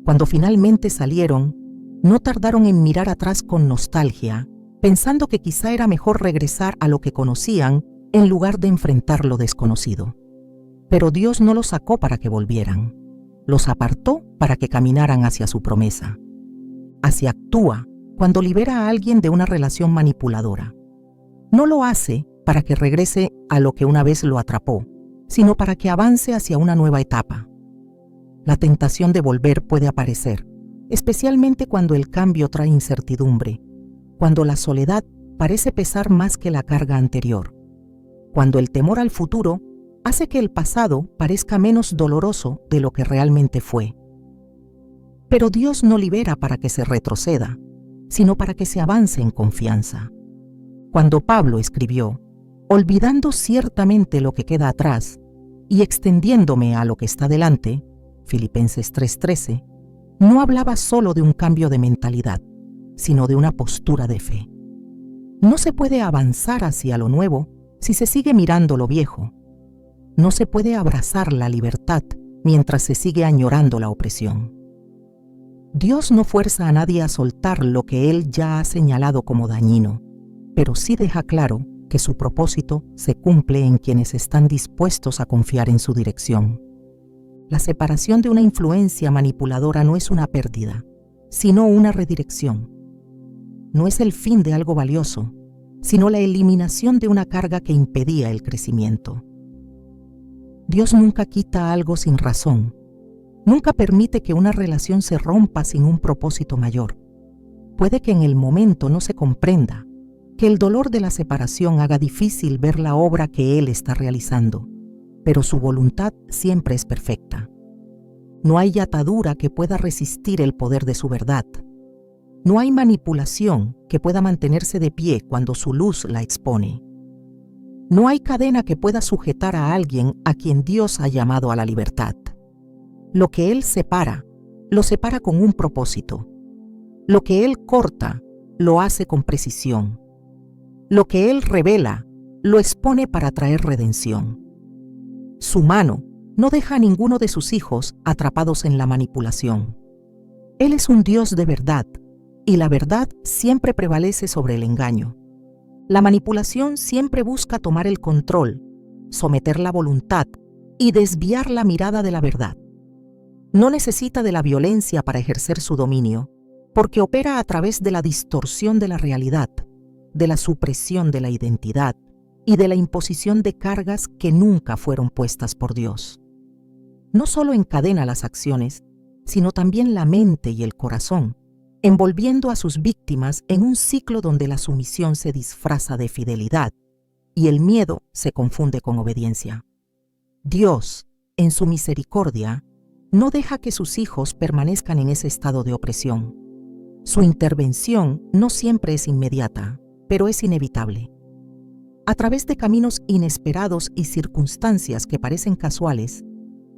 Cuando finalmente salieron, no tardaron en mirar atrás con nostalgia, pensando que quizá era mejor regresar a lo que conocían en lugar de enfrentar lo desconocido. Pero Dios no los sacó para que volvieran, los apartó para que caminaran hacia su promesa. Así actúa cuando libera a alguien de una relación manipuladora. No lo hace para que regrese a lo que una vez lo atrapó, sino para que avance hacia una nueva etapa. La tentación de volver puede aparecer, especialmente cuando el cambio trae incertidumbre, cuando la soledad parece pesar más que la carga anterior, cuando el temor al futuro hace que el pasado parezca menos doloroso de lo que realmente fue. Pero Dios no libera para que se retroceda, sino para que se avance en confianza. Cuando Pablo escribió, «Olvidando ciertamente lo que queda atrás y extendiéndome a lo que está delante», Filipenses 3:13, no hablaba solo de un cambio de mentalidad, sino de una postura de fe. No se puede avanzar hacia lo nuevo si se sigue mirando lo viejo. No se puede abrazar la libertad mientras se sigue añorando la opresión. Dios no fuerza a nadie a soltar lo que Él ya ha señalado como dañino, pero sí deja claro que su propósito se cumple en quienes están dispuestos a confiar en su dirección. La separación de una influencia manipuladora no es una pérdida, sino una redirección. No es el fin de algo valioso, sino la eliminación de una carga que impedía el crecimiento. Dios nunca quita algo sin razón. Nunca permite que una relación se rompa sin un propósito mayor. Puede que en el momento no se comprenda, que el dolor de la separación haga difícil ver la obra que Él está realizando, pero su voluntad siempre es perfecta. No hay atadura que pueda resistir el poder de su verdad. No hay manipulación que pueda mantenerse de pie cuando su luz la expone. No hay cadena que pueda sujetar a alguien a quien Dios ha llamado a la libertad. Lo que Él separa, lo separa con un propósito. Lo que Él corta, lo hace con precisión. Lo que Él revela, lo expone para traer redención. Su mano no deja a ninguno de sus hijos atrapados en la manipulación. Él es un Dios de verdad, y la verdad siempre prevalece sobre el engaño. La manipulación siempre busca tomar el control, someter la voluntad y desviar la mirada de la verdad. No necesita de la violencia para ejercer su dominio, porque opera a través de la distorsión de la realidad, de la supresión de la identidad y de la imposición de cargas que nunca fueron puestas por Dios. No solo encadena las acciones, sino también la mente y el corazón, envolviendo a sus víctimas en un ciclo donde la sumisión se disfraza de fidelidad y el miedo se confunde con obediencia. Dios, en su misericordia, no deja que sus hijos permanezcan en ese estado de opresión. Su intervención no siempre es inmediata, pero es inevitable. A través de caminos inesperados y circunstancias que parecen casuales,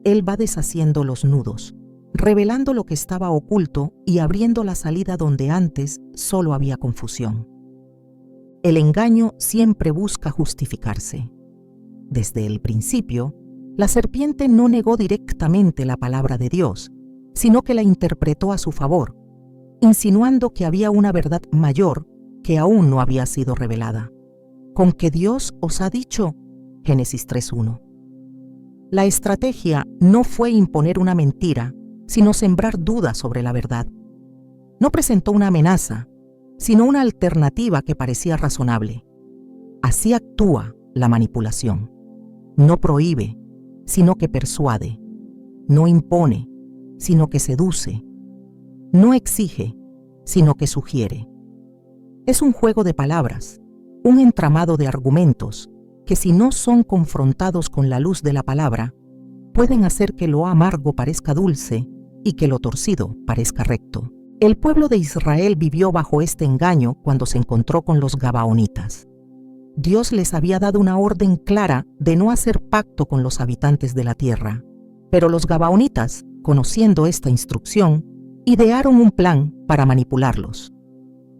Él va deshaciendo los nudos, revelando lo que estaba oculto y abriendo la salida donde antes solo había confusión. El engaño siempre busca justificarse. Desde el principio, la serpiente no negó directamente la palabra de Dios, sino que la interpretó a su favor, insinuando que había una verdad mayor que aún no había sido revelada. ¿Con que Dios os ha dicho? Génesis 3:1. La estrategia no fue imponer una mentira, sino sembrar dudas sobre la verdad. No presentó una amenaza, sino una alternativa que parecía razonable. Así actúa la manipulación. No prohíbe, sino que persuade. No impone, sino que seduce. No exige, sino que sugiere. Es un juego de palabras, un entramado de argumentos que, si no son confrontados con la luz de la palabra, pueden hacer que lo amargo parezca dulce y que lo torcido parezca recto. El pueblo de Israel vivió bajo este engaño cuando se encontró con los gabaonitas. Dios les había dado una orden clara de no hacer pacto con los habitantes de la tierra, pero los gabaonitas, conociendo esta instrucción, idearon un plan para manipularlos.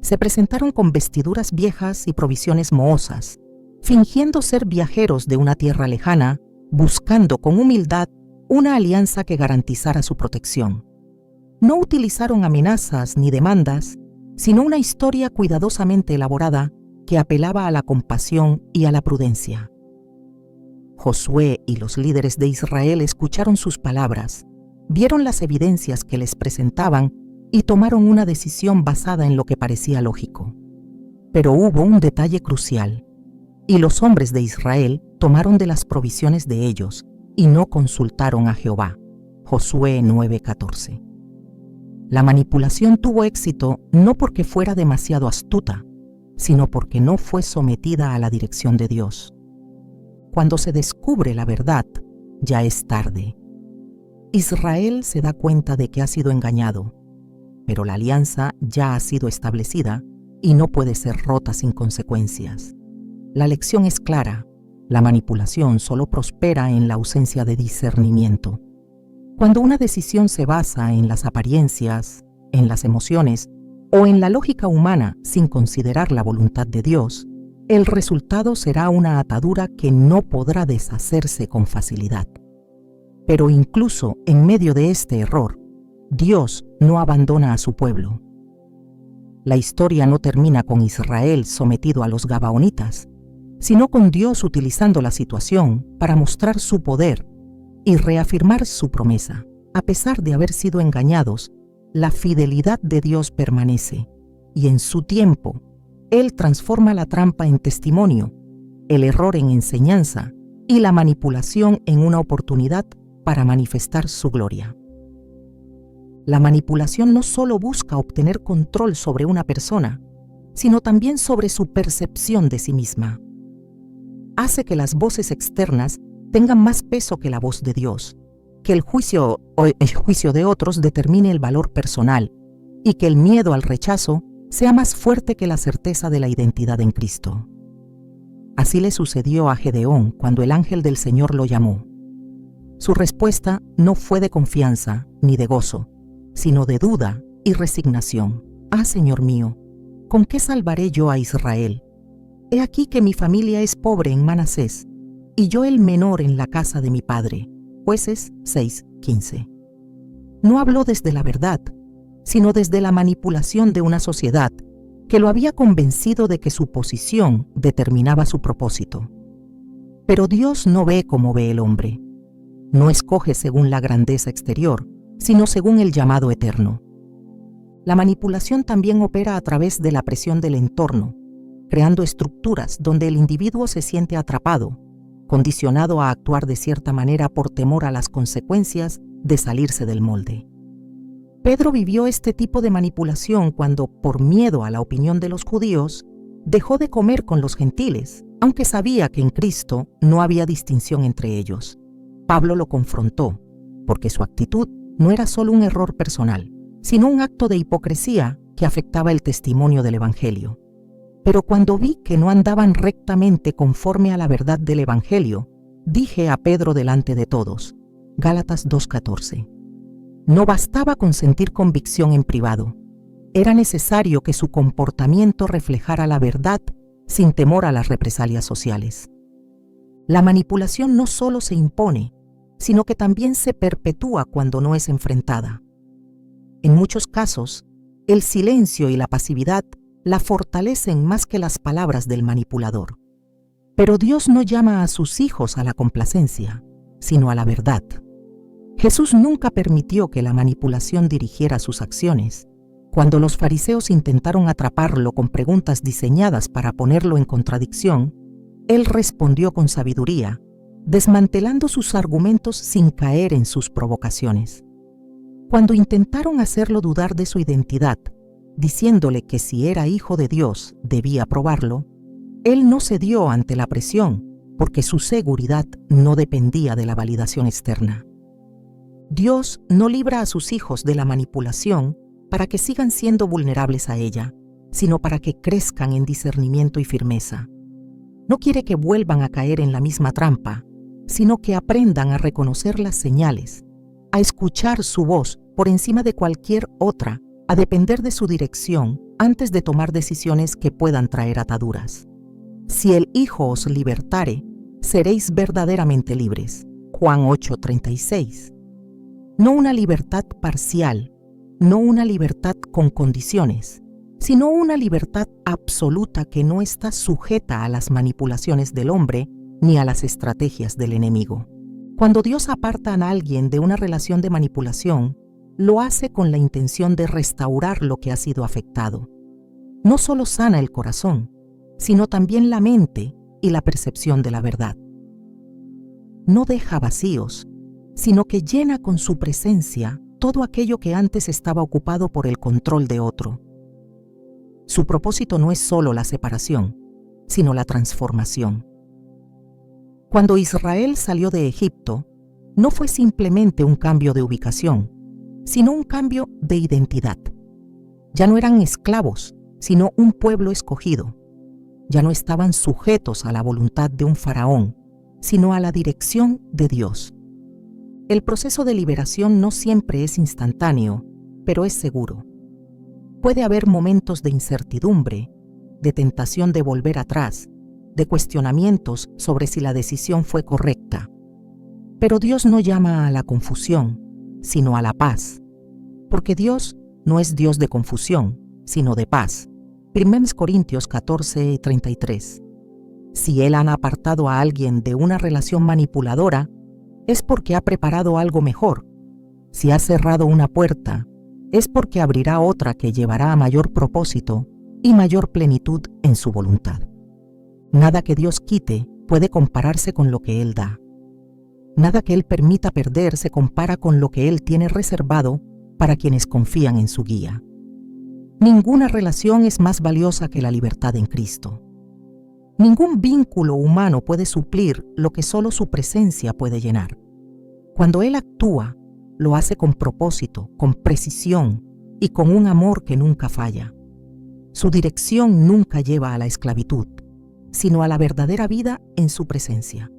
Se presentaron con vestiduras viejas y provisiones mohosas, fingiendo ser viajeros de una tierra lejana, buscando con humildad una alianza que garantizara su protección. No utilizaron amenazas ni demandas, sino una historia cuidadosamente elaborada que apelaba a la compasión y a la prudencia. Josué y los líderes de Israel escucharon sus palabras, vieron las evidencias que les presentaban y tomaron una decisión basada en lo que parecía lógico. Pero hubo un detalle crucial, y los hombres de Israel tomaron de las provisiones de ellos y no consultaron a Jehová. Josué 9:14. La manipulación tuvo éxito no porque fuera demasiado astuta, sino porque no fue sometida a la dirección de Dios. Cuando se descubre la verdad, ya es tarde. Israel se da cuenta de que ha sido engañado, pero la alianza ya ha sido establecida y no puede ser rota sin consecuencias. La lección es clara: la manipulación solo prospera en la ausencia de discernimiento. Cuando una decisión se basa en las apariencias, en las emociones o en la lógica humana sin considerar la voluntad de Dios, el resultado será una atadura que no podrá deshacerse con facilidad. Pero incluso en medio de este error, Dios no abandona a su pueblo. La historia no termina con Israel sometido a los gabaonitas, sino con Dios utilizando la situación para mostrar su poder y reafirmar su promesa. A pesar de haber sido engañados, la fidelidad de Dios permanece, y en su tiempo, Él transforma la trampa en testimonio, el error en enseñanza y la manipulación en una oportunidad para manifestar su gloria. La manipulación no solo busca obtener control sobre una persona, sino también sobre su percepción de sí misma. Hace que las voces externas tengan más peso que la voz de Dios, que el juicio de otros determine el valor personal y que el miedo al rechazo sea más fuerte que la certeza de la identidad en Cristo. Así le sucedió a Gedeón cuando el ángel del Señor lo llamó. Su respuesta no fue de confianza ni de gozo, sino de duda y resignación. «Ah, Señor mío, ¿con qué salvaré yo a Israel? He aquí que mi familia es pobre en Manasés, y yo el menor en la casa de mi padre». Jueces 6:15. No habló desde la verdad, sino desde la manipulación de una sociedad que lo había convencido de que su posición determinaba su propósito. Pero Dios no ve como ve el hombre. No escoge según la grandeza exterior, sino según el llamado eterno. La manipulación también opera a través de la presión del entorno, creando estructuras donde el individuo se siente atrapado, condicionado a actuar de cierta manera por temor a las consecuencias de salirse del molde. Pedro vivió este tipo de manipulación cuando, por miedo a la opinión de los judíos, dejó de comer con los gentiles, aunque sabía que en Cristo no había distinción entre ellos. Pablo lo confrontó, porque su actitud no era solo un error personal, sino un acto de hipocresía que afectaba el testimonio del Evangelio. Pero cuando vi que no andaban rectamente conforme a la verdad del Evangelio, dije a Pedro delante de todos, Gálatas 2:14, no bastaba con sentir convicción en privado, era necesario que su comportamiento reflejara la verdad sin temor a las represalias sociales. La manipulación no solo se impone, sino que también se perpetúa cuando no es enfrentada. En muchos casos, el silencio y la pasividad la fortalecen más que las palabras del manipulador. Pero Dios no llama a sus hijos a la complacencia, sino a la verdad. Jesús nunca permitió que la manipulación dirigiera sus acciones. Cuando los fariseos intentaron atraparlo con preguntas diseñadas para ponerlo en contradicción, Él respondió con sabiduría, desmantelando sus argumentos sin caer en sus provocaciones. Cuando intentaron hacerlo dudar de su identidad, diciéndole que si era hijo de Dios debía probarlo, Él no cedió ante la presión, porque su seguridad no dependía de la validación externa. Dios no libra a sus hijos de la manipulación para que sigan siendo vulnerables a ella, sino para que crezcan en discernimiento y firmeza. No quiere que vuelvan a caer en la misma trampa, sino que aprendan a reconocer las señales, a escuchar su voz por encima de cualquier otra, a depender de su dirección antes de tomar decisiones que puedan traer ataduras. Si el Hijo os libertare, seréis verdaderamente libres. Juan 8:36. No una libertad parcial, no una libertad con condiciones, sino una libertad absoluta que no está sujeta a las manipulaciones del hombre ni a las estrategias del enemigo. Cuando Dios aparta a alguien de una relación de manipulación, lo hace con la intención de restaurar lo que ha sido afectado. No solo sana el corazón, sino también la mente y la percepción de la verdad. No deja vacíos, sino que llena con su presencia todo aquello que antes estaba ocupado por el control de otro. Su propósito no es solo la separación, sino la transformación. Cuando Israel salió de Egipto, no fue simplemente un cambio de ubicación, sino un cambio de identidad. Ya no eran esclavos, sino un pueblo escogido. Ya no estaban sujetos a la voluntad de un faraón, sino a la dirección de Dios. El proceso de liberación no siempre es instantáneo, pero es seguro. Puede haber momentos de incertidumbre, de tentación de volver atrás, de cuestionamientos sobre si la decisión fue correcta. Pero Dios no llama a la confusión, sino a la paz, porque Dios no es Dios de confusión, sino de paz. 1 Corintios 14:33. Si Él ha apartado a alguien de una relación manipuladora, es porque ha preparado algo mejor. Si ha cerrado una puerta, es porque abrirá otra que llevará a mayor propósito y mayor plenitud en su voluntad. Nada que Dios quite puede compararse con lo que Él da. Nada que Él permita perder se compara con lo que Él tiene reservado para quienes confían en su guía. Ninguna relación es más valiosa que la libertad en Cristo. Ningún vínculo humano puede suplir lo que solo su presencia puede llenar. Cuando Él actúa, lo hace con propósito, con precisión y con un amor que nunca falla. Su dirección nunca lleva a la esclavitud, sino a la verdadera vida en su presencia.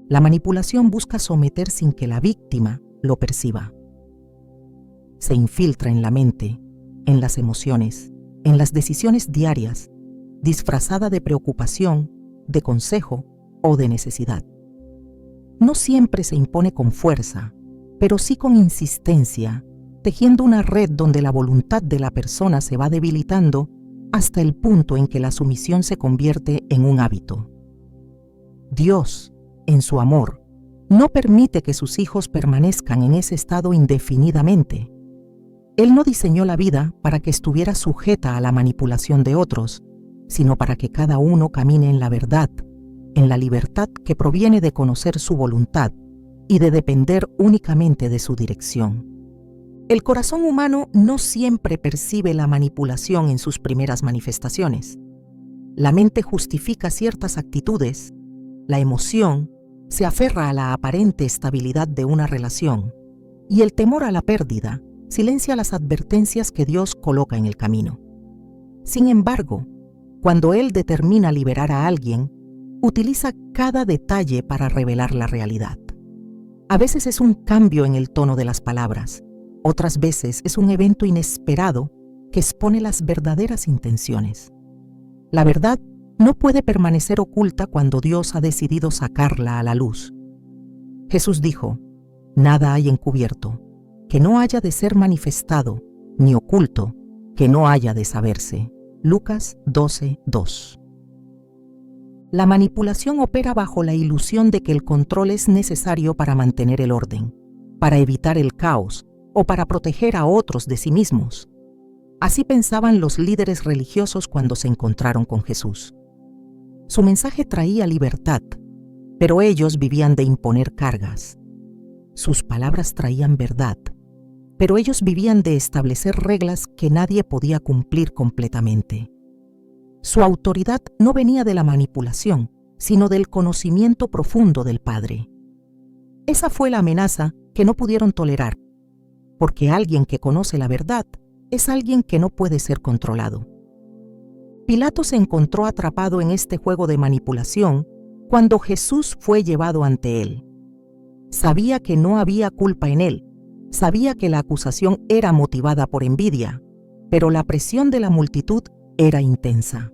La manipulación busca someter sin que la víctima lo perciba. Se infiltra en la mente, en las emociones, en las decisiones diarias, disfrazada de preocupación, de consejo o de necesidad. No siempre se impone con fuerza, pero sí con insistencia, tejiendo una red donde la voluntad de la persona se va debilitando hasta el punto en que la sumisión se convierte en un hábito. Dios, en su amor, no permite que sus hijos permanezcan en ese estado indefinidamente. Él no diseñó la vida para que estuviera sujeta a la manipulación de otros, sino para que cada uno camine en la verdad, en la libertad que proviene de conocer su voluntad y de depender únicamente de su dirección. El corazón humano no siempre percibe la manipulación en sus primeras manifestaciones. La mente justifica ciertas actitudes, la emoción se aferra a la aparente estabilidad de una relación y el temor a la pérdida silencia las advertencias que Dios coloca en el camino. Sin embargo, cuando Él determina liberar a alguien, utiliza cada detalle para revelar la realidad. A veces es un cambio en el tono de las palabras, otras veces es un evento inesperado que expone las verdaderas intenciones. La verdad no puede permanecer oculta cuando Dios ha decidido sacarla a la luz. Jesús dijo: «Nada hay encubierto, que no haya de ser manifestado, ni oculto, que no haya de saberse». Lucas 12:2. La manipulación opera bajo la ilusión de que el control es necesario para mantener el orden, para evitar el caos o para proteger a otros de sí mismos. Así pensaban los líderes religiosos cuando se encontraron con Jesús. Su mensaje traía libertad, pero ellos vivían de imponer cargas. Sus palabras traían verdad, pero ellos vivían de establecer reglas que nadie podía cumplir completamente. Su autoridad no venía de la manipulación, sino del conocimiento profundo del Padre. Esa fue la amenaza que no pudieron tolerar, porque alguien que conoce la verdad es alguien que no puede ser controlado. Pilato se encontró atrapado en este juego de manipulación cuando Jesús fue llevado ante él. Sabía que no había culpa en él, sabía que la acusación era motivada por envidia, pero la presión de la multitud era intensa.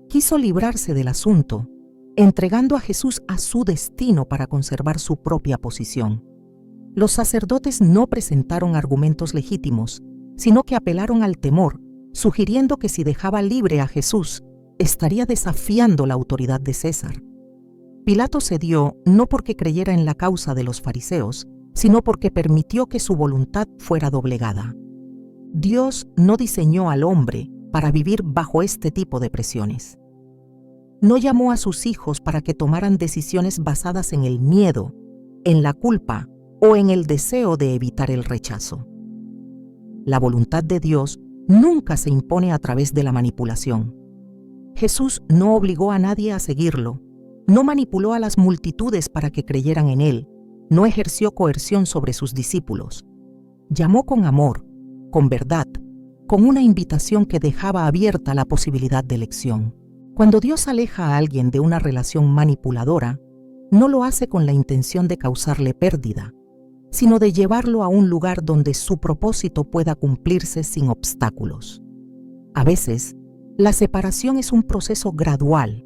Quiso librarse del asunto, entregando a Jesús a su destino para conservar su propia posición. Los sacerdotes no presentaron argumentos legítimos, sino que apelaron al temor, sugiriendo que si dejaba libre a Jesús, estaría desafiando la autoridad de César. Pilato cedió no porque creyera en la causa de los fariseos, sino porque permitió que su voluntad fuera doblegada. Dios no diseñó al hombre para vivir bajo este tipo de presiones. No llamó a sus hijos para que tomaran decisiones basadas en el miedo, en la culpa o en el deseo de evitar el rechazo. La voluntad de Dios nunca se impone a través de la manipulación. Jesús no obligó a nadie a seguirlo, no manipuló a las multitudes para que creyeran en él, no ejerció coerción sobre sus discípulos. Llamó con amor, con verdad, con una invitación que dejaba abierta la posibilidad de elección. Cuando Dios aleja a alguien de una relación manipuladora, no lo hace con la intención de causarle pérdida, sino de llevarlo a un lugar donde su propósito pueda cumplirse sin obstáculos. A veces, la separación es un proceso gradual,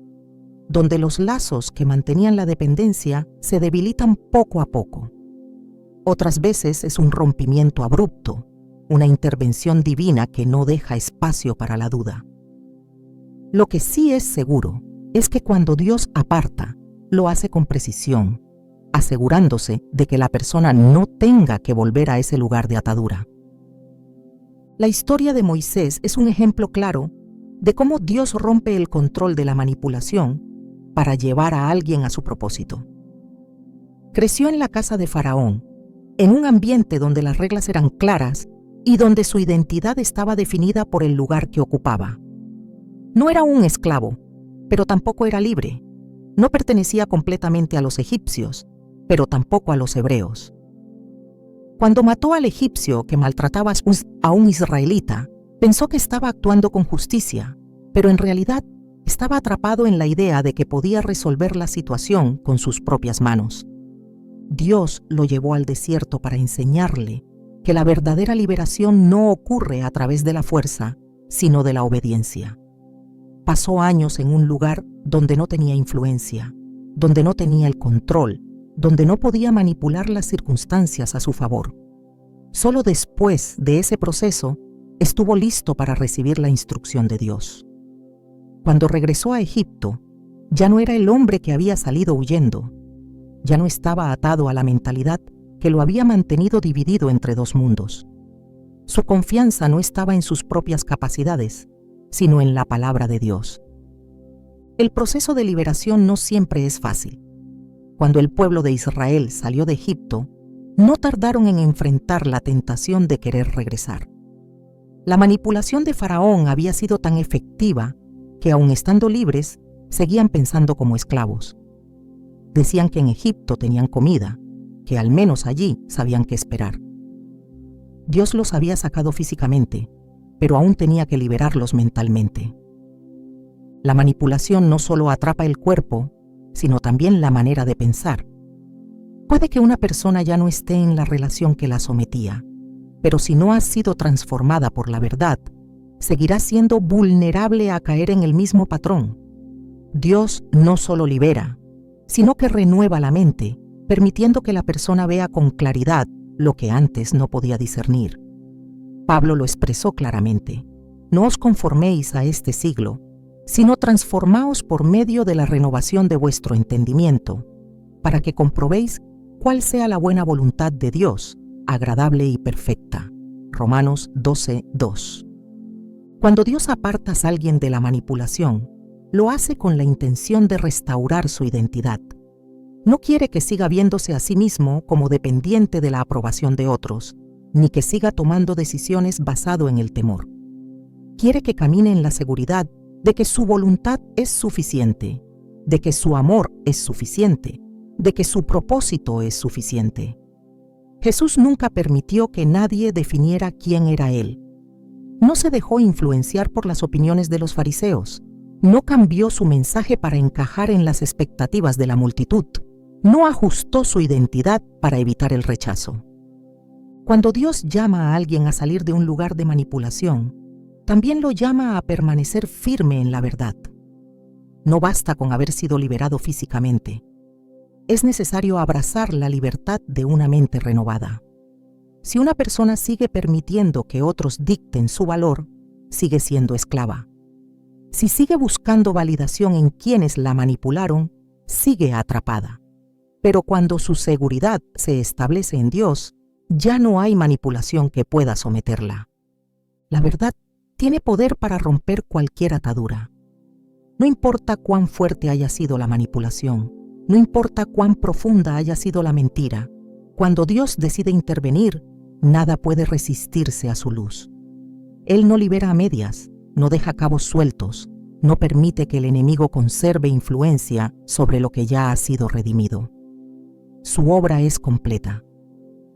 donde los lazos que mantenían la dependencia se debilitan poco a poco. Otras veces es un rompimiento abrupto, una intervención divina que no deja espacio para la duda. Lo que sí es seguro es que cuando Dios aparta, lo hace con precisión, asegurándose de que la persona no tenga que volver a ese lugar de atadura. La historia de Moisés es un ejemplo claro de cómo Dios rompe el control de la manipulación para llevar a alguien a su propósito. Creció en la casa de Faraón, en un ambiente donde las reglas eran claras y donde su identidad estaba definida por el lugar que ocupaba. No era un esclavo, pero tampoco era libre. No pertenecía completamente a los egipcios, pero tampoco a los hebreos. Cuando mató al egipcio que maltrataba a un israelita, pensó que estaba actuando con justicia, pero en realidad estaba atrapado en la idea de que podía resolver la situación con sus propias manos. Dios lo llevó al desierto para enseñarle que la verdadera liberación no ocurre a través de la fuerza, sino de la obediencia. Pasó años en un lugar donde no tenía influencia, donde no tenía el control, donde no podía manipular las circunstancias a su favor. Solo después de ese proceso estuvo listo para recibir la instrucción de Dios. Cuando regresó a Egipto, ya no era el hombre que había salido huyendo, ya no estaba atado a la mentalidad que lo había mantenido dividido entre dos mundos. Su confianza no estaba en sus propias capacidades, sino en la palabra de Dios. El proceso de liberación no siempre es fácil. Cuando el pueblo de Israel salió de Egipto, no tardaron en enfrentar la tentación de querer regresar. La manipulación de Faraón había sido tan efectiva que, aun estando libres, seguían pensando como esclavos. Decían que en Egipto tenían comida, que al menos allí sabían qué esperar. Dios los había sacado físicamente, pero aún tenía que liberarlos mentalmente. La manipulación no solo atrapa el cuerpo, sino también la manera de pensar. Puede que una persona ya no esté en la relación que la sometía, pero si no ha sido transformada por la verdad, seguirá siendo vulnerable a caer en el mismo patrón. Dios no solo libera, sino que renueva la mente, permitiendo que la persona vea con claridad lo que antes no podía discernir. Pablo lo expresó claramente: no os conforméis a este siglo, sino transformaos por medio de la renovación de vuestro entendimiento, para que comprobéis cuál sea la buena voluntad de Dios, agradable y perfecta. Romanos 12:2. Cuando Dios aparta a alguien de la manipulación, lo hace con la intención de restaurar su identidad. No quiere que siga viéndose a sí mismo como dependiente de la aprobación de otros, ni que siga tomando decisiones basado en el temor. Quiere que camine en la seguridad de que su voluntad es suficiente, de que su amor es suficiente, de que su propósito es suficiente. Jesús nunca permitió que nadie definiera quién era Él. No se dejó influenciar por las opiniones de los fariseos. No cambió su mensaje para encajar en las expectativas de la multitud. No ajustó su identidad para evitar el rechazo. Cuando Dios llama a alguien a salir de un lugar de manipulación, también lo llama a permanecer firme en la verdad. No basta con haber sido liberado físicamente. Es necesario abrazar la libertad de una mente renovada. Si una persona sigue permitiendo que otros dicten su valor, sigue siendo esclava. Si sigue buscando validación en quienes la manipularon, sigue atrapada. Pero cuando su seguridad se establece en Dios, ya no hay manipulación que pueda someterla. La verdad tiene poder para romper cualquier atadura. No importa cuán fuerte haya sido la manipulación, no importa cuán profunda haya sido la mentira, cuando Dios decide intervenir, nada puede resistirse a su luz. Él no libera a medias, no deja cabos sueltos, no permite que el enemigo conserve influencia sobre lo que ya ha sido redimido. Su obra es completa.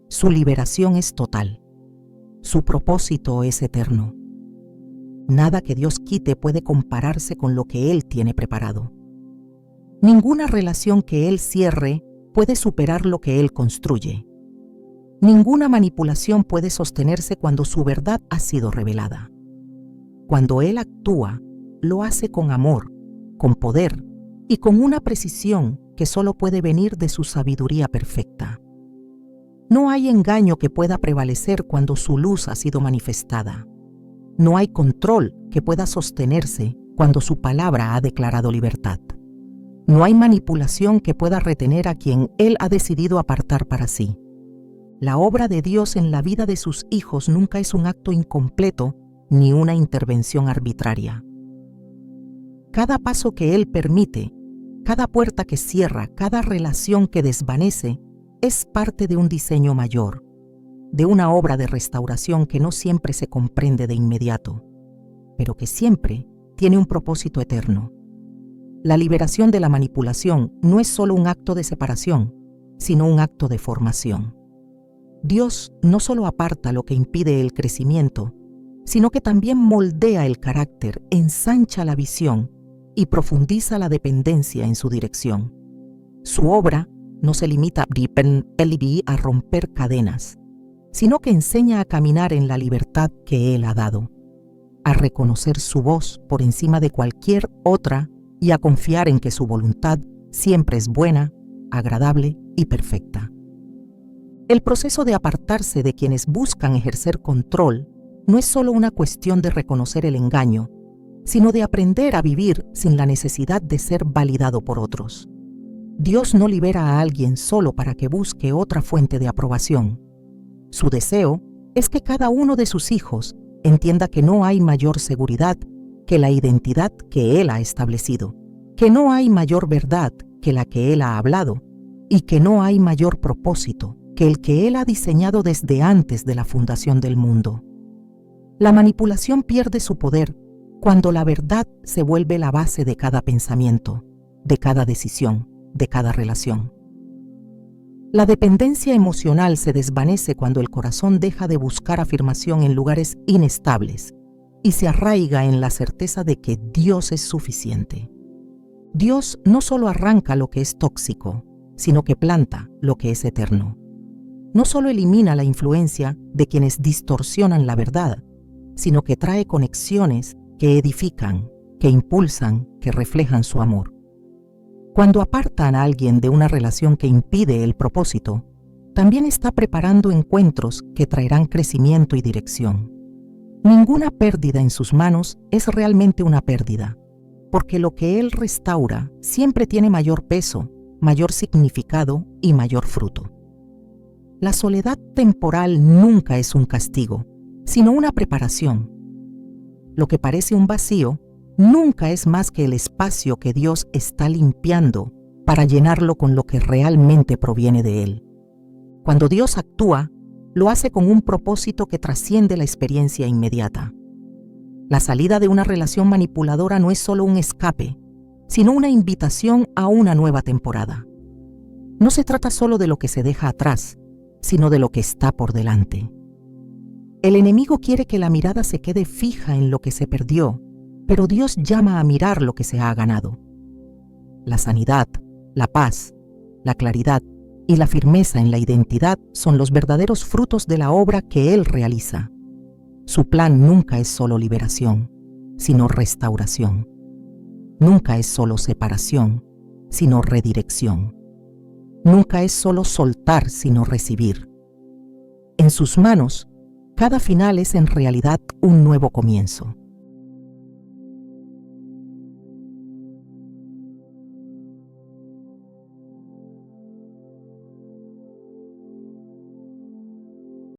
Su liberación es total. Su propósito es eterno. Nada que Dios quite puede compararse con lo que Él tiene preparado. Ninguna relación que Él cierre puede superar lo que Él construye. Ninguna manipulación puede sostenerse cuando su verdad ha sido revelada. Cuando Él actúa, lo hace con amor, con poder y con una precisión que solo puede venir de su sabiduría perfecta. No hay engaño que pueda prevalecer cuando su luz ha sido manifestada. No hay control que pueda sostenerse cuando su palabra ha declarado libertad. No hay manipulación que pueda retener a quien Él ha decidido apartar para sí. La obra de Dios en la vida de sus hijos nunca es un acto incompleto ni una intervención arbitraria. Cada paso que Él permite, cada puerta que cierra, cada relación que desvanece, es parte de un diseño mayor, de una obra de restauración que no siempre se comprende de inmediato, pero que siempre tiene un propósito eterno. La liberación de la manipulación no es solo un acto de separación, sino un acto de formación. Dios no solo aparta lo que impide el crecimiento, sino que también moldea el carácter, ensancha la visión y profundiza la dependencia en su dirección. Su obra no se limita a romper cadenas, sino que enseña a caminar en la libertad que Él ha dado, a reconocer su voz por encima de cualquier otra y a confiar en que su voluntad siempre es buena, agradable y perfecta. El proceso de apartarse de quienes buscan ejercer control no es solo una cuestión de reconocer el engaño, sino de aprender a vivir sin la necesidad de ser validado por otros. Dios no libera a alguien solo para que busque otra fuente de aprobación. Su deseo es que cada uno de sus hijos entienda que no hay mayor seguridad que la identidad que Él ha establecido, que no hay mayor verdad que la que Él ha hablado y que no hay mayor propósito que el que Él ha diseñado desde antes de la fundación del mundo. La manipulación pierde su poder cuando la verdad se vuelve la base de cada pensamiento, de cada decisión, de cada relación. La dependencia emocional se desvanece cuando el corazón deja de buscar afirmación en lugares inestables y se arraiga en la certeza de que Dios es suficiente. Dios no solo arranca lo que es tóxico, sino que planta lo que es eterno. No solo elimina la influencia de quienes distorsionan la verdad, sino que trae conexiones que edifican, que impulsan, que reflejan su amor. Cuando apartan a alguien de una relación que impide el propósito, también está preparando encuentros que traerán crecimiento y dirección. Ninguna pérdida en sus manos es realmente una pérdida, porque lo que Él restaura siempre tiene mayor peso, mayor significado y mayor fruto. La soledad temporal nunca es un castigo, sino una preparación. Lo que parece un vacío nunca es más que el espacio que Dios está limpiando para llenarlo con lo que realmente proviene de Él. Cuando Dios actúa, lo hace con un propósito que trasciende la experiencia inmediata. La salida de una relación manipuladora no es solo un escape, sino una invitación a una nueva temporada. No se trata solo de lo que se deja atrás, sino de lo que está por delante. El enemigo quiere que la mirada se quede fija en lo que se perdió, pero Dios llama a mirar lo que se ha ganado. La sanidad, la paz, la claridad y la firmeza en la identidad son los verdaderos frutos de la obra que Él realiza. Su plan nunca es solo liberación, sino restauración. Nunca es solo separación, sino redirección. Nunca es solo soltar, sino recibir. En sus manos, cada final es en realidad un nuevo comienzo.